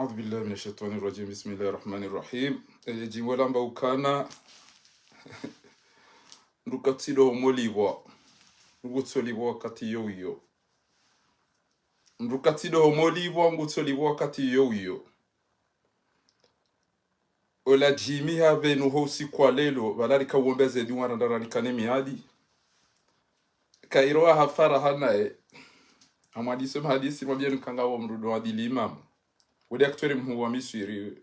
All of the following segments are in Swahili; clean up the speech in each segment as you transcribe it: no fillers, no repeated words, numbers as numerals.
أعوذ بالله من الشيطان الرجيم بسم الله الرحمن الرحيم jiwala mbaukana ndukatsido homolibwa ngutsolibwa wakati yoyo ndukatsido homolibwa ngutsolibwa wakati yoyo ola jimi have no hosi kwa lelo balari kawombeze diwana ndaranikane miadi kairoa hafara hanae amadise mahadisi mabienu kangawo mrudo wadili imamu wode aktori mhu wa Misiri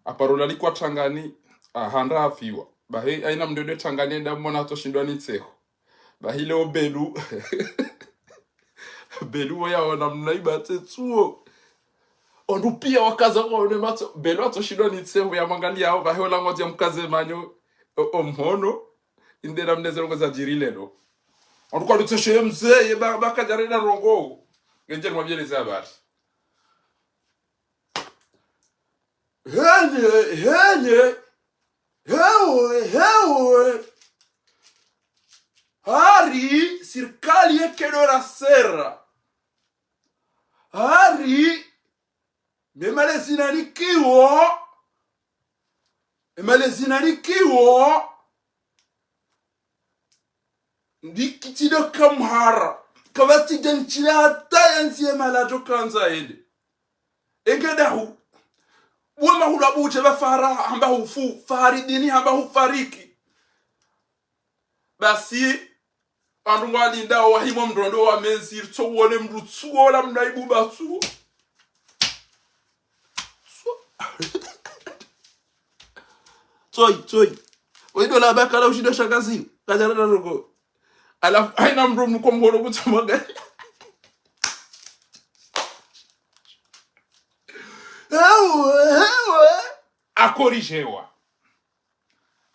aparola likwa tangani handa afiwa bahe aina mdode tangani enda mwana toshindwa nitseho bahile obelu belu yaona mnaiba tetsuo ondupia wakaza kwaone mato belu atoshindwa nitseho ya mangali yao bahe ola ngoja mkaze manyo omhono indera mnezero ngoza jirilelo ondukwa lutoshe mzee baka jarena rongo ngenje mwabyeleza habari Hele, hewe, hari serikali yekedora sera, hari memale zinanikiwo, ndikitido kamhara, kabati janchila hata yansi malato kanza hede, engedahu, wema hulabuche bafara hamba hufu faridini hamba hufariki basi andungwali ndao wahimo mdondo wa menzir to wone mrutsuo la mnaibu batsu toy wedo la bakala ushida shakazi kajana rogo ala aina mro mkomhoro kutsamaga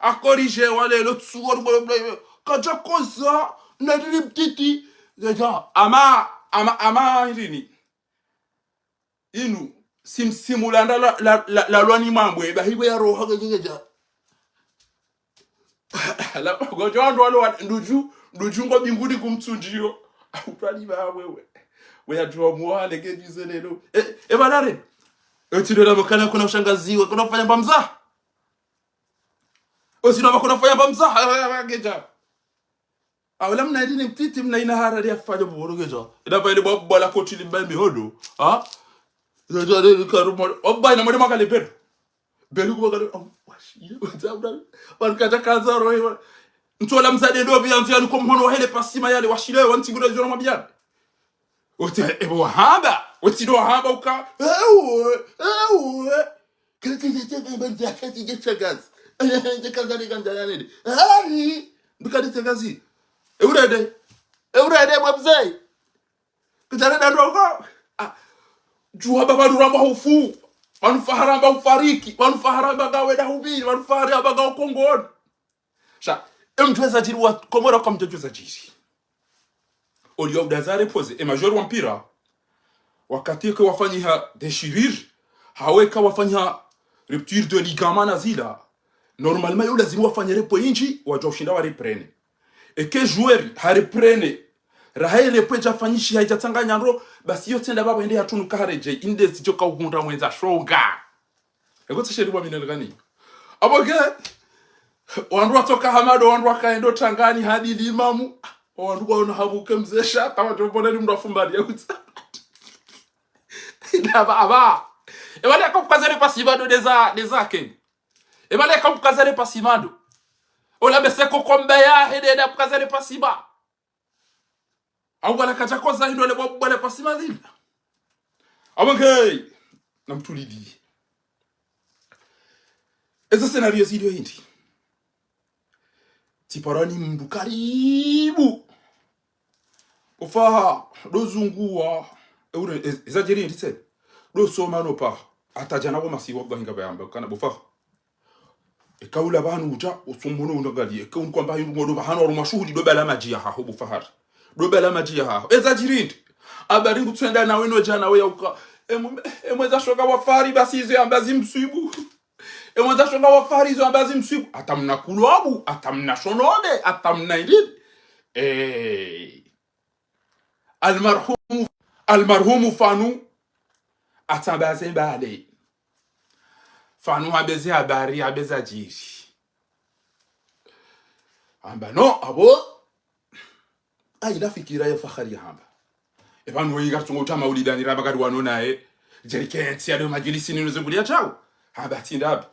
akorijewa lelo tsugo bolo kaja koza na riptiti gaja ama irini inu simulanda la lwani mambwe bahiwe ya roho gaja la gojo ndo alo nduju ngo bingudi kumtsunjio utwali ba we ya jwa mwale gejize lelo balare etido la mkana kuna ushangaziwe kuna kufanya bamza osino bakuna kufanya bamza geja awala mna idini mtiti mna ina harari afanya boro geja ida pa ile bala kotili mbambi hodo geja karumo obba ina mwede makale pedo belu ko bakale washi utabda wankaja kaza roho ntola mzade ndo byantu yani ko mhono hele pasima yale washile wantigura zona mabiyana ote ebo hamba otido hamba uka kete banja kete gechagazi kazali ganja nini hari ndukadi tegazi eurede babzai kujana dandoko juwa baba duramba hufu manufaharamba ufariki manufaharamba gaweda hubiri manufaharamba gaw kongoni sha emtweza jirwa komora kwa mtweza jiri olio dazare pose e major wampira wakati kwa wafanyia déchirure haweka wafanyia rupture de ligament nazila normalement yo lazima wafanye repo inji waje ushinda wa reprene et que joueur ha reprene rahaye repo jafanyishi haijatanganya ndo basi yo tenda baba ende hatunuka hareje inde sijoka ukunda mwenza shoga ego tsheriwa minele gani aboge wandu watoka hamado wandu wakaendo tangani hadi limamu wandu kwaona habuke mzesha kama topoleni mndu afumbali yauta aba ebale akukazere pasimado dezake ebale akukazere pasimado ola beseko kombeya hededa akukazere pasima awala kaja koza hindo le bobale pasima dile abangay namtulidi eza scenario zidio hindi tiparani mndu karibu ufaha dozunguwa eure ezajeri nditse do soma no pa atajana ko masiwa bahinga bayamba kana bufa ekaula banu uja usumuno undagali ekun kwamba hindu ngodo bahano ro mashuhudi do bala majia ha hobu fahar do bala majia ha ezajiri abari ngutsenda nawe no jana we uka emweza shoka wafari basi izo ambazi msibu emweza shoka wafari izo ambazi msibu atamna kulobu atamna shonode atamna indid almarhum fanu atambaze bale fanu habeze habari habeza jiri amba no abo aila fikira ya fakhari hamba ebanu weyiga tungo tama ulidani rabagari wanonae jerikenti ya majilisi ninuzugulia chao hamba tinda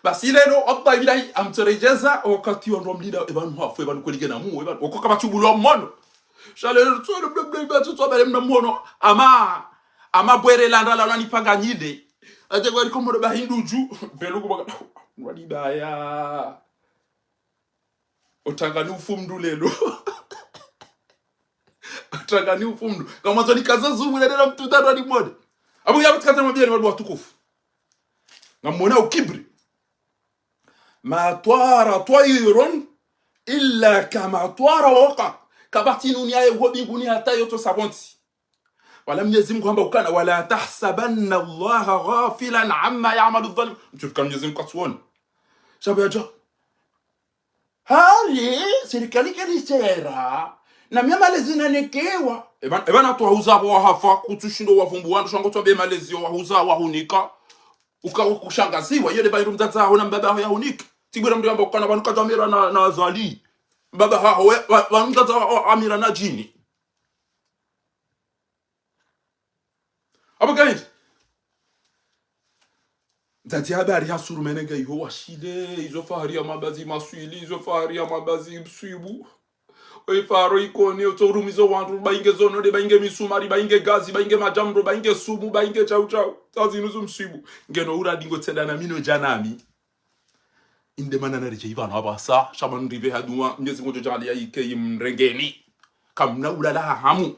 basi lero abba bilahi amtorejeza wakati wa romlida ebanu hafu ebanu kwelige na mu ebanu okoka batubulo mono shalero tsolo blabla batu to bale mnamono ama bwere landa la ni panganyide aje kwari komodo ba hinduju belugo baga wadi baya otanga ni ufumdu lelo otanga ni ufumdu kama zoni kazazumu na mtu tatu ni mmoja abu ya mtakata mabia ni watu watukufu ngamona ukibri ma twara twayrun illa kama twara waqa kabati nunia yeho binguni hata yoto sabonti wala Mwenyezi Mungu hamba ukana wala tahsabanna Allah ghafilan amma ya'malu adh-dhalim mtufikana Mwenyezi Mungu katuona shabaja hali serikali kanisera na myamalezi nanekewa ebana tuauza wa hafa kutushindo wavumbu wandu shango twambe malezi wauza wahunika ukakushangaziwa yele bayiru mzaza hona mbaba ya hunika tibura mndu hamba ukana banuka jamira na azali mbaba hao wanumzaza amira na jini abagaid Zati habari hasuru menenge iho washile izo fahari ya mabazi maswili izo fahari ya mabazi mswibu faro ikoni otorumizo wantu bainge zono de bainge misumari bainge gazi bainge majamro bainge sumu bainge chau chau tazinuzu mswibu ngeno uradingo tsenda na mino janami inde manana reje ibana abasa shaman rive haduma Mwenyezi Mungu jali ya ike mrengeni kamna ulala hamu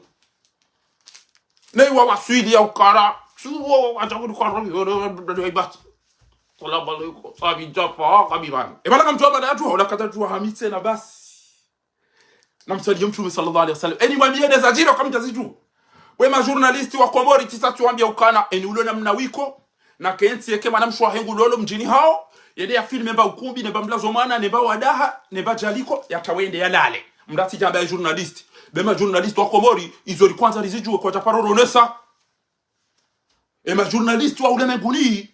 nei wa waswili ya ukara suwo atakuri kwa robi ibati wala baliko sabi japa kabiban ebala kamtu abada atu wala katatu hamitse na basi namsalie mtume sallallahu alaihi wasallam eni mwambie des ajira kama mtazitu we ma journalist wa Komori tisatuambia ukana eni ulo namna wiko na kensi yake manamshwa hengu lolo mjini hao yede ya filme mba ukumbi ne bamlazo mana ne ba wadaha ne ba jaliko yatawende yalale mdati jamba ya journalist bema journalist wa Komori izori kwanza rizijue kwa taparoro nesa ema journalist wa ule menguni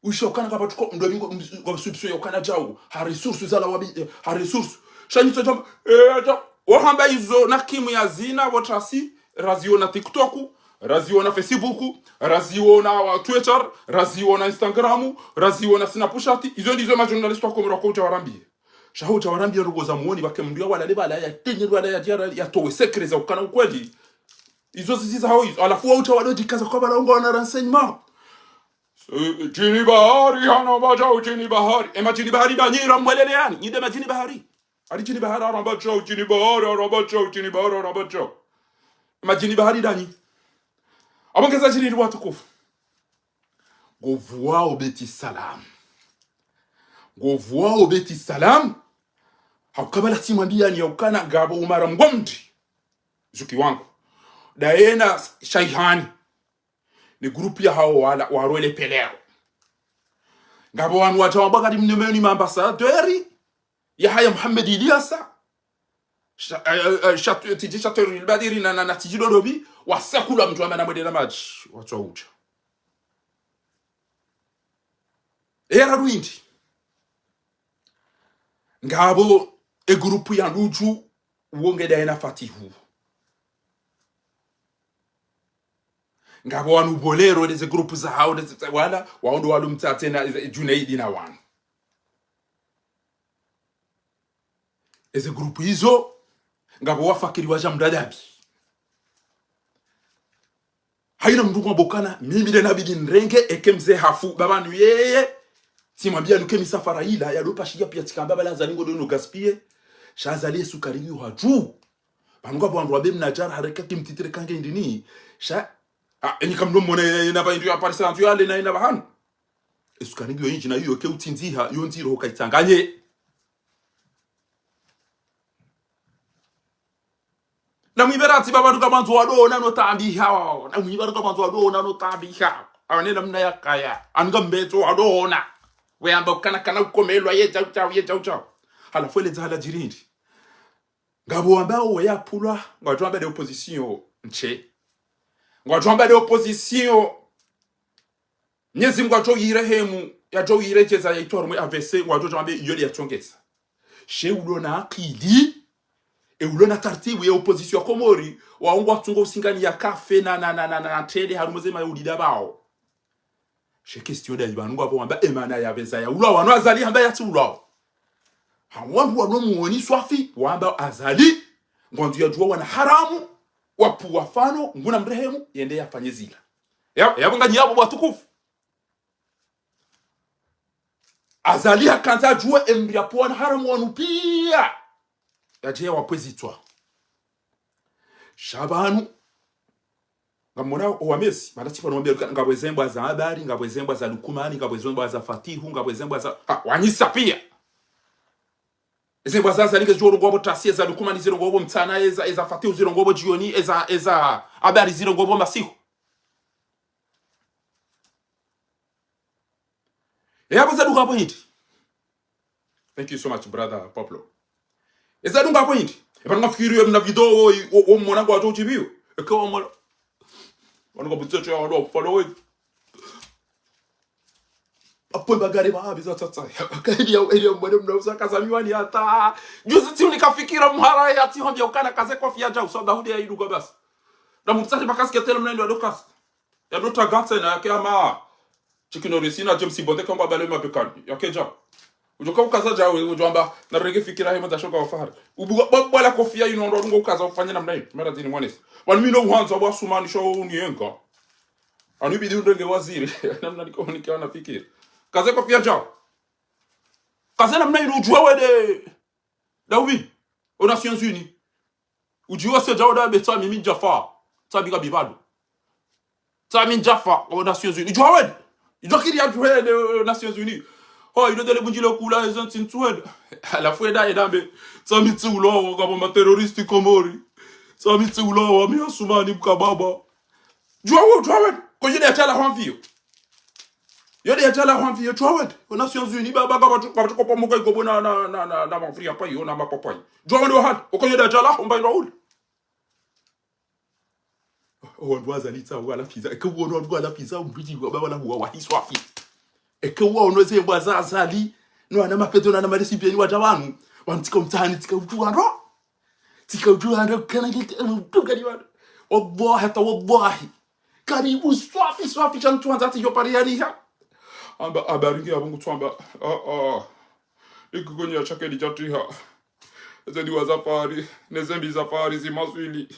ushokana kapa tuko ndo bingo kwa subsio yokana jao ha resources ala wabi ha resources shanyito jamba wahamba izo na kimu ya zina wotrasi razio na TikTok razio na Facebook razio na Twitter razio na Instagram razio na Snapchat izo ndizo ma journalist wa Komoro kwa utawarambie shaho utawarambie rugoza muoni bake mndio wala leba la ya tenye wala ya jara ya towe secret za ukana ukweli izo ziziza hao izo alafu utawadodi kaza kwa balongo na renseignement jini bahari hana baja jini bahari ema jini bahari banyira mwelele yani nyide majini bahari ali jini bahari arambacho jini bahari arambacho jini bahari arambacho ema jini bahari dani abongeza jini watu kufu govua obeti salam govua obeti salam hakabala timwambia ni ukana gabo umara mgomdi zuki wangu daena shaihani ni grupu ya hao wala warole pelero ngabo wanu watawabaka dimnemeni maambasaderi ya haya Muhammad Ilyasa tiji Chateau Badiri na tiji Dorobi wasakula mtu amana mwedela maji watu wa ucha era ruindi ngabo grupu ya nuju uonge daena fatihu ngabo wanu bolero deze grupu za hao wala waondo walu mtate na Junaidi na wanu eze grupu hizo ngabo wafakiri waja mdadabi haina mndu mwabokana mimi de nabidi nrenge ekemze hafu babanu yeye simwambia nuke misafara ila ya lopa shiga pia tikamba bala zaningo do no gaspiller shazali sukari yo haju banunga bwandu wabe mnajara harekati mtitire kange ndini sha eni kamdo mone na ba ndio aparisa ndio ale na ina bahanu esukari yo yinji na yo ke utinziha yo ntiro hokaitanganye na mwiberati baba tukamanzo wadona no tambiha na mwibara tukamanzo wadona no tambiha anena mna yakaya anga mbeto wadona we amba kana ukomelwa ye chau hala fwele za hala jirindi ngabo ambao we yapulwa ngwatu amba de opposition nche ngwatu amba de opposition Nyezi Mungu ajoyirehemu yajoyirecheza yaitwa rumwe AVC wajojambe yoli yachongeza she ulona akili ulona tartibu ya opposition komori waongwa tungo usingani ya kafe na tele harumuzema yulida bao she question da ibanungu abo wamba emana ya veza ya ula wano azali hamba ya ula hawangu wano muoni swafi wamba azali ngwandu ya jua wana haramu wapu wafano nguna mrehemu yende yafanye zila yabonga nyabo watukufu azali hakanta jua embia pona haramu wanu pia yaje wapwezitwa shabanu ngamona owamesi madatipa nombe ngabwezembwa za habari ngabwezembwa za lukumani ngabwezembwa za fatihu ngabwezembwa za wanyisa pia ezembwa za linge joro ngobo tasie za lukumani zero ngobo mtana eza fatihu zero ngobo jioni eza habari zero ngobo masihu yabo za duka point. Thank you so much brother Pablo. Eza dunga point. Epanga fikiri mna video o mwanangu ato chibiyo. Ekawa mwana wanako butsecho ya ndo follow it. Apo bagari bahabi za tata. Kaidi ya ile mbona mnauza kaza miwani hata. Juzi ti nikafikira mhara ya ti hombia ukana kaze kofi ya jau so Daudi ya iduka basi. Na mtsati bakasi ketelo mnendo adokas. Ya dota gatse na yake ama chikino resina James Bonde kamba bale mapekani. Yake jau. Ujoka ukaza jawe ujomba na rege fikira hema dashoka wafahari ubu bala kofia inondo ngo ukaza ufanye namna hiyo mara dini mwanesi wani mino uhanza wa sumani show unienga anibidi ndenge waziri namna nikiwa nafikiri kaza kofia jao kaza namna hiyo ujua wede Dawi aux Nations Unies ujua se jao da betwa mimi Jaffa tabiga bibado Tamin Jaffa aux Nations Unies ujua wede ujua kiri ya jwe aux Nations Unies. Oh, il a des bunjilo kula les gens tintued. À la fois da edambe. Ça mitsi ulo kama ma terroriste komori. Ça mitsi ulo mi asumani mkababa. Jwa ko yede atala hanvio. Yede atala hanvio jwa aux Nations Unies baba ba ko pomoka go bona na mafria pa yo na mapapa. Jwa ndo hat ko yede atala omba ndo. Oh, ndo azalita wala pizza. Ko ndo wala pizza mbiji baba na huwa wahiswafi. Ekewa onoze mbwaza azali no ana mapeto na marecipieni wajawanu wantika mtani tika ujuando kana tukali wadu wallahi hata wallahi karibu swafi chantu anzati yo pariani ha amba abaringi abungu twamba ikugonya chake lijatiha zedi wazafari nezembi zafari zimaswili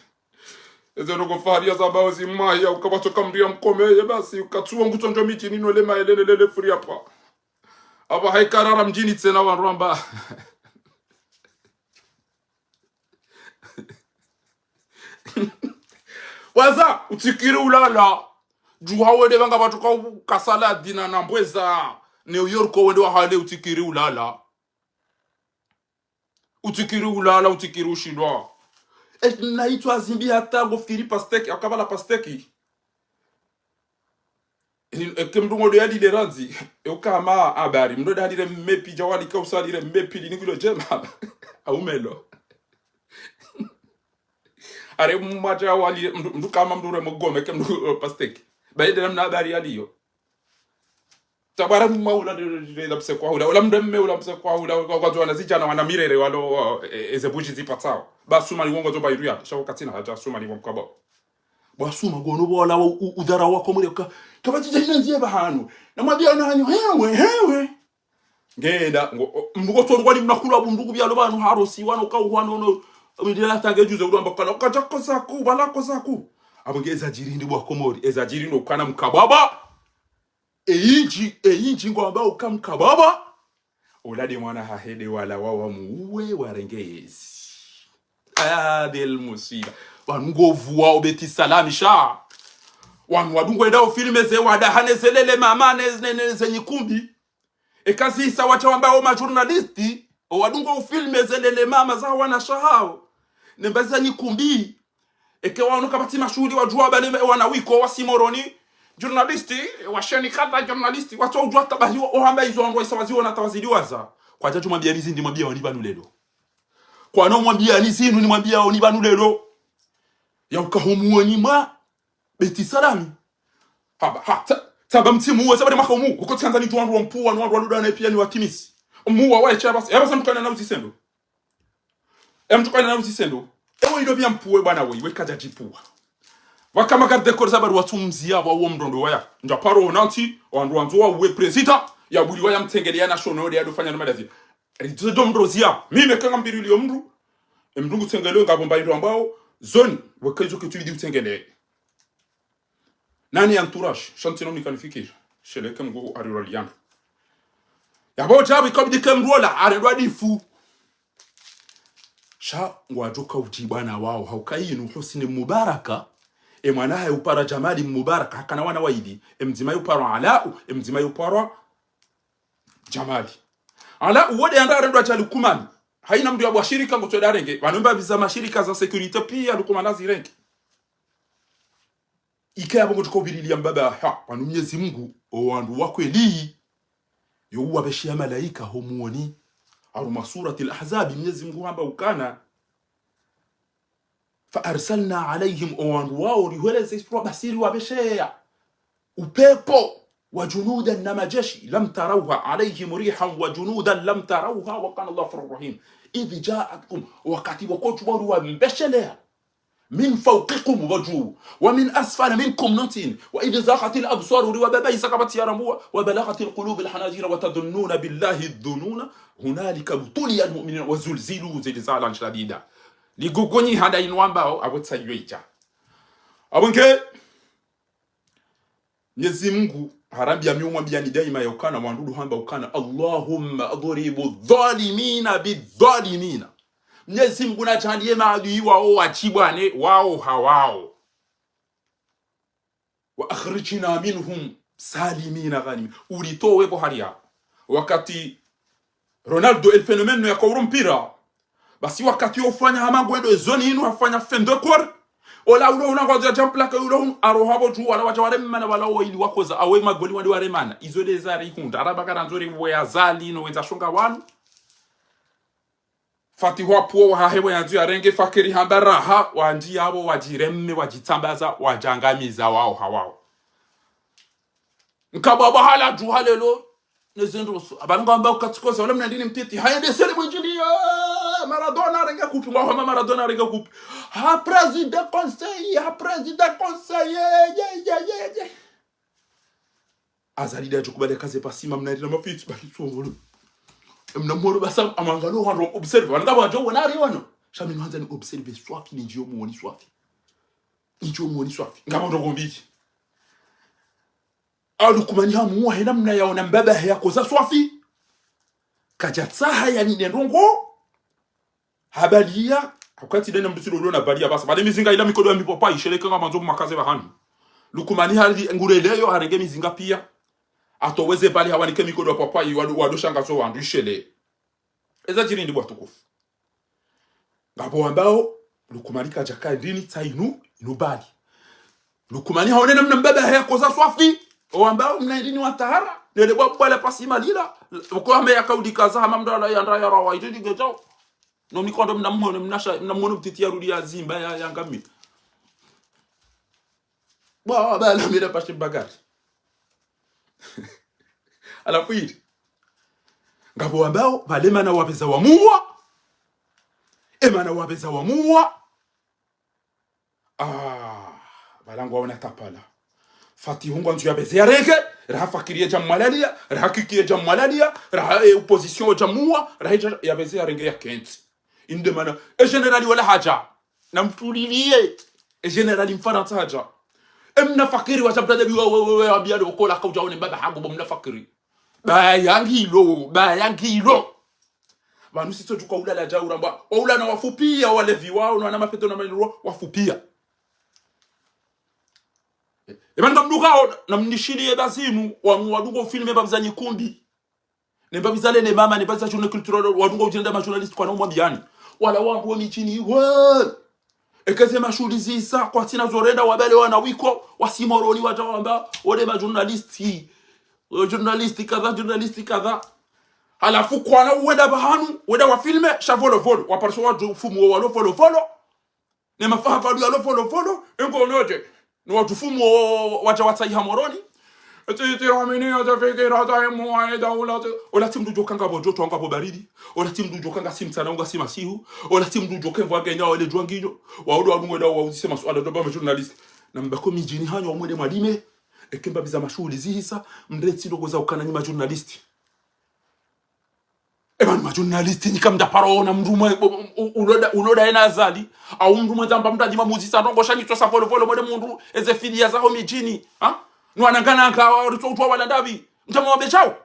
ezeno gofari azabao zimaya ukabato kamria mkomeye basi ukatuwa ngutonjo miti nino lema elele furi hapa aba haikarara mjini tena wanramba waza utikiri ulala juha wede banga batuka kasala dina na mbweza New York wende wa hale utikiri ulala utikiri ushindwa naitwa zimbi hata gofiri pasteki akabala pasteki kemdungo de ali leranzi ukama habari mndoda hadi mepi jawali kausalire mepi ningulo jema aumelo are mmaja wali mdukama mdure mogome kemdu pasteki baide namna habari aliyo tabara maula de lapse kwa ula mdemme ula mse kwa ula kwa jwana zijana wana mirere walo ezebuji zipatao basuma liwongo zo bairuya shawo katina haja suma liwongo kaba basuma gono bola udara wako muri kabati jina nzie bahanu namwabia na hanyo hewe ngenda mbugo to ngwali mnakula bundugu byalo bantu harosi wano ka uhwano no midela tangejuze uramba kana kajako saku balako saku abongeza jirindi bwa komori ezajiri no kana mkababa eyinji ngwamba ukamkababa ulade mwana hahede wala wawa muwe warengezi adel musiba wangovu wao beti salamisha wanwadungu edao filme ze wadahane zelele mama neze nyikumbi ekazi isa wacha wambao majournalisti wadungu filme zelele mama za wana shahao nembaza nyikumbi eke waonuka bati mashuhudi wajua bale wana wiko wasimoroni journalisti washeni kata journalisti watu ujua tabahi ohamba izo ndo isawazi wana tawazidiwaza kwa jaji mwambia bizi ndi mwambia oni banulelo kwa no mwambia ni zinu ni mwambia oni banulelo ya ukahumuoni ma beti salami haba Saba mtimu saba de makamu uko Tanzania tu wandu mpua na wandu na pia ni wakimisi muwa wa cha basi yaba samtukana na uzisendo mtukana na uzisendo ewe ndo bya mpuwe bwana we kaja jipua wakama garde ko saba watumzia wa mdondo waya nja paro nanti wandu wanzo we president ya buli waya mtengelea national ya dofanya na madazi rizo mdozia mimi kanga mbirili mndu mndungu tengeleo ngabomba ndo ambao zone wakazo kituli mtengelea nani entourage chantino ni qualifié chez Kemgo Aruralian yabo jabi kabidi Kemrola arendwa difu sha ngwajoka utibana wao haukayinu Husni Mubaraka e mwanaha upara Jamali Mubaraka hakana wana waidi mzima upara Ala mzima upara Jamali Ala wode anda arendwa cha Lukumani haina mdu ya bwashirika ngo darenge banomba biza mashirika za security pia Lukumana zirenge ikaya bongo tukobirilia mbaba ha wanu Mwenyezi Mungu owandu wakweli yo wabeshia malaika homuoni aruma surati al-ahzab Mwenyezi Mungu hamba ukana fa arsalna alaihim owandu wao riweleze ispro basiri wabeshia upepo wa junudan na majeshi lam tarawha alaihim rihan wa junudan lam tarawha wa kana Allahu ghafurur rahim idh ja'atkum wakati wakotu wa mbeshelea من فوقكم وجوه ومن أسفل منكم نتين وإذ زاغت الأبصار وبابي سقبت يرموا وبلغت القلوب الحناجر وتظنون بالله الظنون هنالك ابتلي المؤمنين وزلزلوا زلزالا شديدا لغوغوني هذا ينوامباو أبو تسايويتا أبونك Mwenyezi Mungu harambia miumwambia ni daima yaukana mwandudu hamba ukana Allahumma adhribu dhalimina bidhalimina Mwenyezi Mungu na chandie maadui wao wachibwane wao hawao wa akhrijna minhum salimina ghanim ulitowe boharia wakati Ronaldo el phénomène ya kurumpira basi wakati ufanya hamango ndo zone inu afanya fendekor ola ulo unangoja jample ka ulo arohabo tu wala wacha waremana wala oili wakoza awe magoli wali waremana izo dezari hunda arabakara nzori boya zali no weza shonga wanu fati wapuo wahewe yanzu ya renge fakiri hamba raha wanji yabo wajiremme wajitambaza wajangamiza wao hawao nkababa hala ju halelo nezendo abangamba ukatikoza wala mnandini mtiti hayende sele mwenjili Maradona renga kupi wa Maradona renga kupi ha president conseil ye azalida jukubale kaze pasima mnadina mafiti bahitso mnamoro basam amangalo hando observe wangaba jo wanari wano shami nwanza ni observe swafi ni njio muoni swafi ngaba ndo gombiti alu kumani hamu hena mna yaona mbaba yako za swafi kajatsaha yani ndongo habalia wakati dena mdusiro uliona balia basa bale mizinga ila mikodo ya mipopa isheleka ngama nzo makaze bahani lukumani hali ngureleyo harenge mizinga pia atoweze bali hawanike mikodo ya papai wadoshanga so wandu ishele eza jirindi bwa tukufu ngabo ambao lukumani kajaka ndini tainu inubali lukumani haonena mna mbaba yako za swafi o ambao mna ndini watahara nele bwa bwala pasima lila uko ame yakaudikaza hamamdo ala yanda ya rawa ididi geto no mikondo mnamuona mtiti ya rudi ya zimba ya ngami bala mira pashe bagari alafu hili ngabo ambao balema na wabeza wa muwa emana wabeza wa muwa balangu waona tapala fati hungu anzu ya beze ya rege raha fakirie jamalalia raha kikie jamalalia raha opposition jamuwa raha ya beze ya rege ya kenti inde mana e generali wala haja namfulilie e generali mfaransa haja emna fakiri wa sabda debi wa biado ko la kauja one baba hago bomna fakiri ba yangilo banu sito tuka ulala jaura mba ula na wafupia wale viwao na mapeto na maniro wafupia ebanda mdukao na mnishilie bazimu wadugo filme babzanyi kumbi ne babizale ne mama ne baza journée culturelle wadugo ujenda ma journaliste kwa naomba biani wala wangu michini we ekeze mashulizi sa kwa tina zorenda wabele wana wiko wasimoroni watawamba wale ma journalisti kadha halafu kwa na uenda bahanu wenda wa filme shavolo waparso watu fumu wa follow ne mafaha kwa lo follow engo note no watu fumu wacha watsai hamoroni Tiramini atafikira taimwa daula. Ola timdu jokanga bojoto anga bobaridi. Ola timdu jokanga simsana unga simasihu. Ola timdu jokemva genya wale jwanginyo. Waudo adumwe dawo wazisema swala doba journalist. Na mbako mijini hanyo omwede mwalime. Ekemba biza mashuli zihisa. Mdretsi dogo za ukana nyima journalist. Ebani majournalist nikamda parona mruma uloda ena azali au mruma tamba mtajima muzisa rongo shani tosa polo polo mwede mundu eze fidia zao mijini ha nwanangana nkawa utwa wala dabi mtama wabechao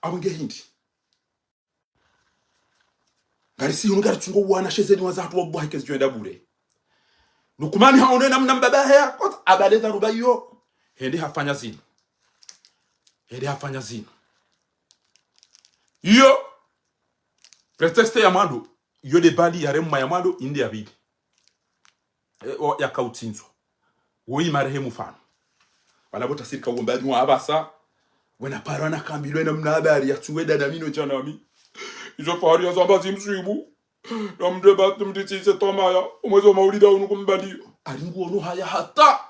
awenge hindi garisi unugari tungo wana shezeni wazatu wabuwa hikezi juenda bure nukumani haone na mnambaba hea kota abaleza rubayo hende hafanya zinu yo pretexte ya mwando yode bali ya remu ya mwando indi ya bidi ya kautinzo woi marehemu fano wala bota sirika ugombadi mwa abasa wena parana kambilwe na mnabari ya tuweda na mino chanami izo pari ya zambazi msuibu na mdebatu mditise tomaya umwezo maulida unukumbadi aringu onu haya hata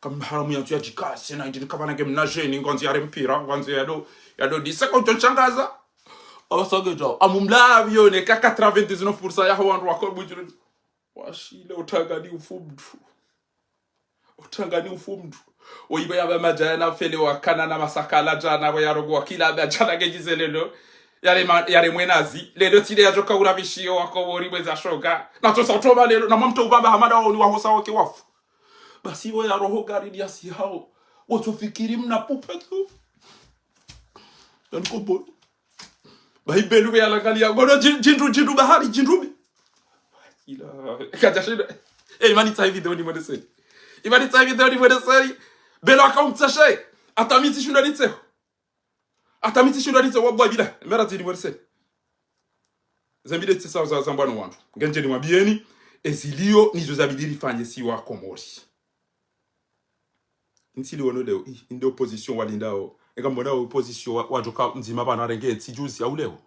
kamharamu ya tuya jikase na indini kabanage mnajeni ngonzi ya rempira ngonzi ya do diseko uchochangaza awasage jao amumlabi yone ka 99% ya hawandu wako bujuru washile utangani ufumdu oyiba yaba majana fele wakana na masakala jana we yarogo wakila bajana gejizelelo yare mwenazi lelo tide yajoka urabishio wako wori bweza shoga na tosa utoba lelo na mamto ubamba hamada wao ni wahosa wake wafu basi we yaroho gari ya si hao watufikiri mna pupetu yanikobo bahibelu ya langalia gono jindu bahari jindubi ila kajashida imani ta video ni modeseri belo akamtsashe atamiti shundalitse wabwa bila mera tini modeseri zambide tsesa za zambano wantu ngenje ni wabieni ezilio nizo zabidiri fanye si wa komori ntili wono leo inde opposition walindao ngambona opposition wajoka nzima bana renge tsijuzi au leo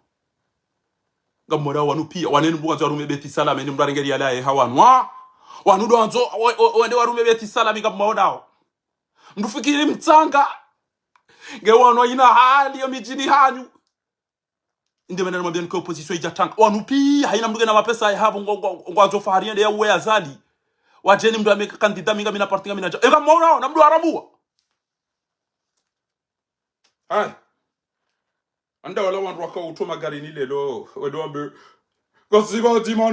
ngambona wanu pia wanenu mwanzo warume beti salama ndi mbarengeri yalaye hawanwa wanu donzo wende warume beti salama ngambona ndufikiri mtsanga ngewano ina hali ya mijini hanyu inde bana mwambia ko opposition ijatanga wanu pia haina mduge na mapesa ya hapo ngwazo fahari ende ya uwe azali wajeni mdu ameka kandida minga mina partinga mina ngambona na mdu arabua hai anda wala wandu waka utoma gari ni lelo wedo ambe gasiba dima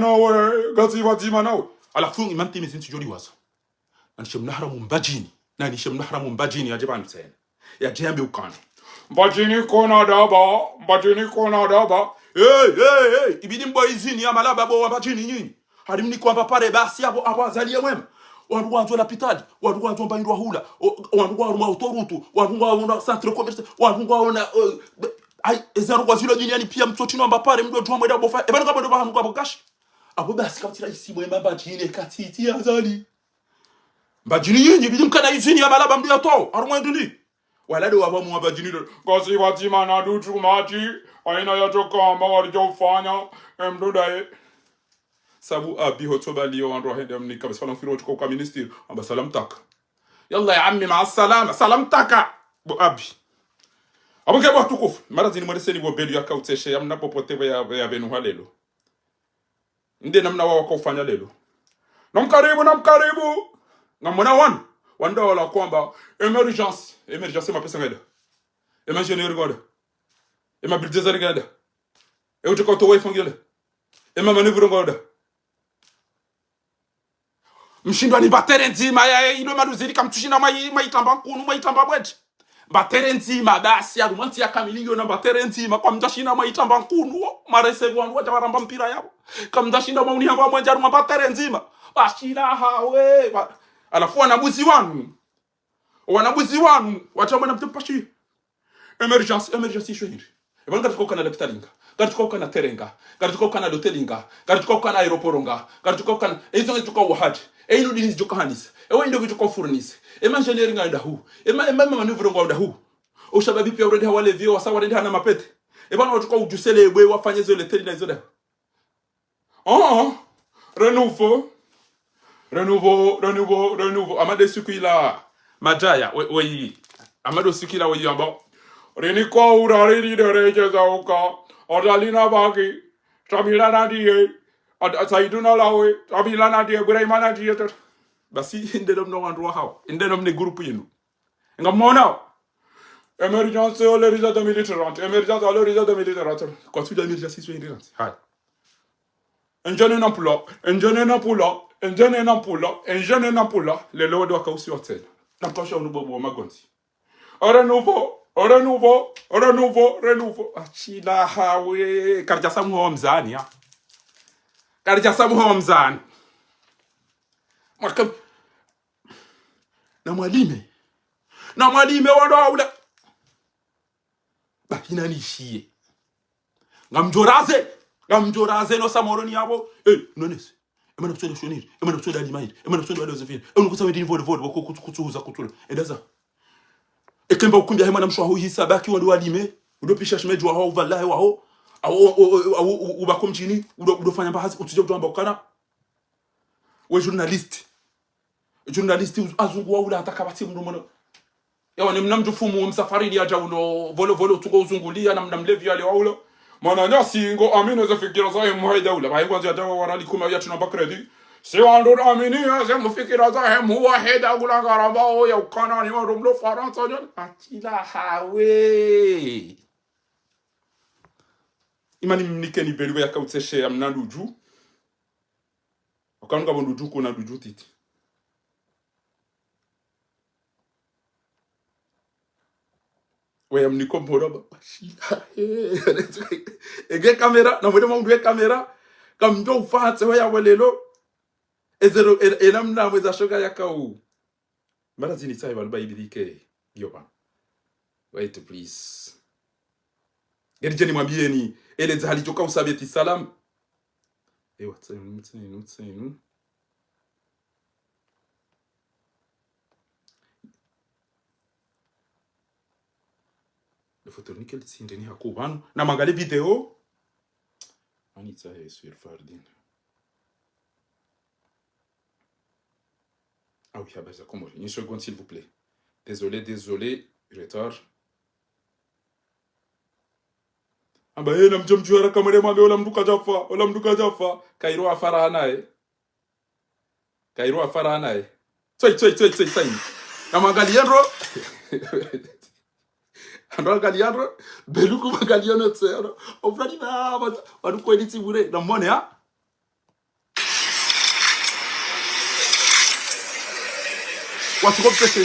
nawe ala fungi manti mizinti joli waza anishem nahramu mbajini ajibani tena ya jembe ukana mbajini kona daba hey ibidi mbo izini ya malaba bo mbajini nyinyi harimni kwamba pare basi abo azalia mwema wandu wanzo la pitali wandu wanzo mbaindwa hula wandu wanzo autorutu wandu wanzo centre commercial wandu wanzo ai ezero kwa zilo jini yani pia mtotino amba pare mdo twa mweda bofa ebana kwa ndo bahangu kwa gashi abo basi kapitira isi mwema mbajini katiti azali mbajini yinyi bidi mkana izini ya malaba mdo yato arumwendu ni wala do wabo mbajini ngozi watima na dutu maji aina ya jokamba walijofanya mdo dae sabu abi hotoba liyo wandu wahende mnika basi falonfiro tuko kwa ministeri amba salam taka yalla ya ammi ma salama salam taka bo abi abuke bo tukufu mara zini mweseni bo belu yakauteshe yamna popote ya benu halelo inde namna wao kufanya lelo namkaribu ngamona wanda wala kwamba emergence mapesa ngada engineer ngada bulldozer ngada utako to wifi ngada maneuver ngada mshindwa ni batere nzima ya ino maduzili kamtushina maitamba nkunu maitamba bweje batere nzima basi ya rumanti ya kamilingo na batere nzima kwa mjashina maitamba nkunu marese wandu wataramba mpira yabo kamjashina mauni hamba mwanja ruma batere nzima bashira hawe alafu wanabuzi wanu wachamana mtepashi emergency shwiri ebanga katika kana leptalinga katika kana terenga katika kana dotelinga katika kana aeroporonga katika kana ezo tuka wahaji eino diniz joka hanis ewo ndo joka furnis engineering ngada hu maneuver ngada hu ushababi pia already hawale vio wasa already hana mapete ebana watuka ujusele ebwe wafanye zo letelina izo da renouveau amade sukuila majaya we amado sikila wiyamba reniko urariri dereje zauka odalina bagi tabila nadie saiduna lawe tabila nadie burayma nadie basi indelo no wandu hao indelo ne groupe yinu ngamona emergence au l'horizon 2030 emergence à l'horizon 2030 quand tu 2006 sur indépendance hai un jeune emploi le lowe do ka usi hotel na mtosha unubo bo magonzi renouveau achila hawe karja samu mzani ya karja samu mzani mwaka na mwalime wado ula ba hinanishie ngamjoraze no samoroni yabo nonese emana kutsela shoniri emana kutsela limaidi emana kutsela Josephine emana kutsela ndini vodo kutuza kutula endaza ekemba ukumbia hema na mshwaho hisabaki wando walime udopisha shimeji wa hao vallahi wa hao au ubakomjini udofanya bahazi utuje kutamba ukana we journalist azungu wa ula atakabati mdomo yawa ni mnamjufumu msafari ya jaulo volo tuko uzungulia na mnamlevi yale waulo mana nyasingo amino za fikira za muhaida ula bayi kwanza dawa wanali kuma ya tunamba credit si wando amini ya mfikira za muhaida ula garaba ya ukana ni wando faransa jon atila hawe imani mnikeni belu ya kautseshe amnanduju okanga bonduju kuna duju titi we mniko mbora bashila ege kamera na mwede mwandu kamera kamdo ufatse we yawelelo ezero enamna mweza shoga yakau mara zini sai balba ibidike yoba wait please gerjeni mwambieni ele zali toka usabeti salam what's in le photo nickel sindeni hakubanu na mangale video anitsa sur Fardin ah oui abaza comment une seconde s'il vous plaît désolé retard amba yena mjomjuara kamere mambe ola mduka jafa kairo afara nae tsoi na mangali yendro andwa galiano beluku magaliano tsero ofrani na wadu ko editi bure na mone ha watu ko pese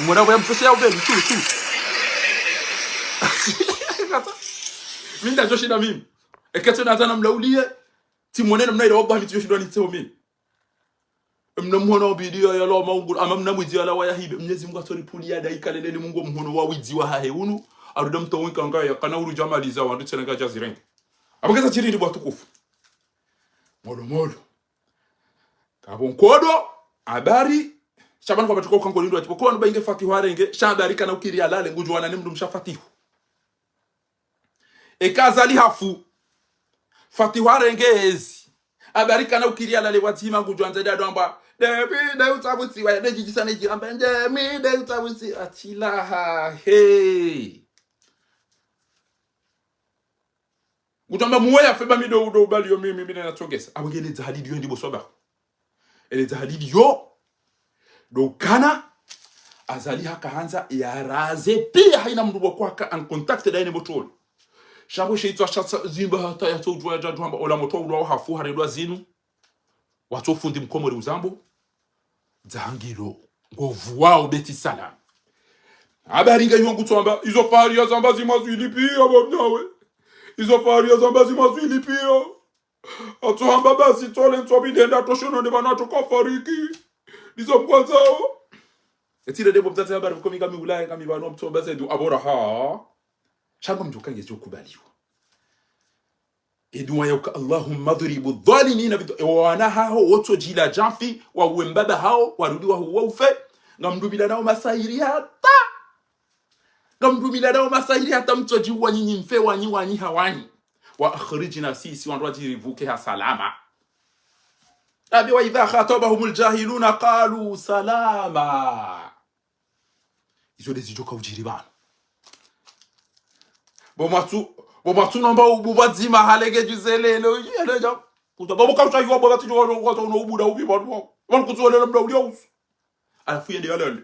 mwana wa mpese ya ubeli tu minda joshi na mimi eketo na zana mlaulie timonena mnaida wabba miti yoshidwa ni tseomi mnamuona obidio ya lo maungu ama mnamwiji ala waya hibe Mwenyezi Mungu atori ya daikalele Mungu mhono wa wizi wa hahe unu aruda mtowinka ngaya kana uru jamaliza wandu tsenanga jazirenge abageza chirindi bwatukufu modo kabonkodo habari shabana kwa batuko kango lindo atipo kwa bainge fatihu harenge shabari kana ukiri alale ngujwana ni mndu mshafatihu ekazali hafu fatihu harengezi abarika na ukiria lale watima ngujwanza dado amba de utabuti wa de jijisane jiramba de utabuti atilaha hey ngujamba muwe afeba mido udo bali yo mimi na togesa abugeleza hadidi yo ndibo soba eleza hadidi yo do kana azali hakaanza yaraze pia haina mndu kwaka en contact da ine botolo shabo sheitwa shatsa zimba hata ya tujwa jadu amba ola moto udo hafu haredwa zinu watu fundi mkomori uzambo zangiro ngovu wao beti salam abaringa yongu twamba izo fari ya zamba zimazwili pia bobnawe izo fari ya zamba zimazwili pia atuhamba basi tole ntwabidenda toshono ne banato kafariki izo mkwanzao etire debo mtata habari komika miulaya kama bano mtomba zedu abora ha shangwa mjukange cyo kubaliwa eduma yauka Allahumma dhribu dhalimina wana hao woto jila jamfi wa wembaba hao warudiwa huwaufe ngamdumila nao masairi hata mtoji wa nyinyi mfe wanyi hawani wa akhrijna sisi wandwajirivuke ha salama. Abi wa idha khatabahumul jahiluna qalu salama. Izo dezijoka ujiri bana. Bomatu namba ububazima halege juzelelo yeleja. Utababuka utayuwa bogati jo wato no ubuda ubi banu. Wan kuzolela mda uliyo. Alafu yende yale.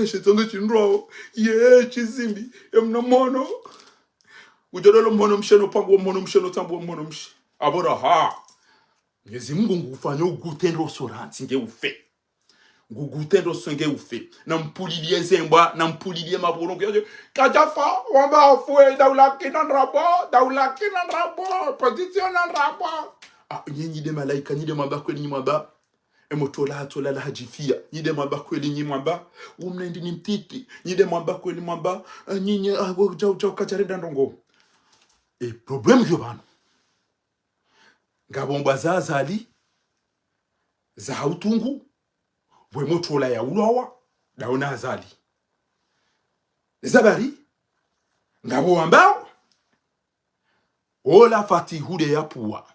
Shetonge chinro. Chizimbi. Emna mono. Ujadolo mmono msheno pangu mmono msheno tambu mmono mshi. Abora ha. Mwenyezi Mungu ngufanya ugutendo soranti nge ufe. Ngugutendo songe ufe. Na mpulilie zembwa, na mpulilie maboro nge kajafa wamba afwe daulaki nan rabo, position nan rabo. Nyinyi de malaika nyide mwamba kweli nyi mwamba. Emotola la hajifia nyide mwamba kweli nyi mwamba. Umnendi ni mtiti nyide mwamba kweli mwamba. Nyinyi jau kacharenda ndongo. Problem yo bana. Ngabomba zazali za hautungu bwe motola ya ulowa daona azali zabari ngabo ambao ola fatihude ya puwa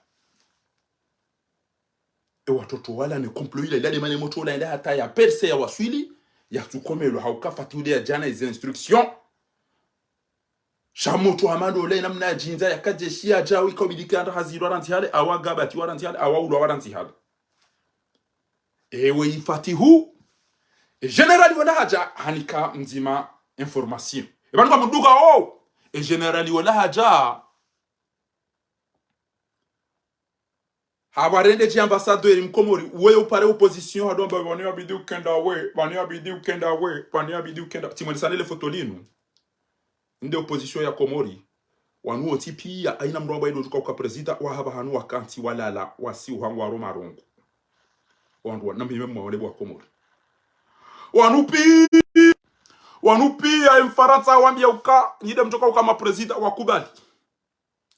watoto wala ni komplo ile ile mane motola ile hata ya perse ya waswili ya tukomelo hauka fatihude ya jana izi instruction shamoto amando le namna jinza ya kajeshi ya jawi komidikanda haziro rantihale awagabati warantihale awaulo warantihale ewe ifatihu generali wala haja hanika mzima information ebanu kwa mduga generali wala haja habarende ji ambassadeur mkomori we upare opposition hadomba bani abidi ukenda timoni sanele fotolinu nde opposition ya Komori wanu otipi ya aina mroba ido tuka president wa haba hanu wakanti walala wasi uhangu wa Roma rongo wandu nambi memo wale wa Komori wanupi ya mfaransa wambia uka nyide mtoka uka ma president wakubali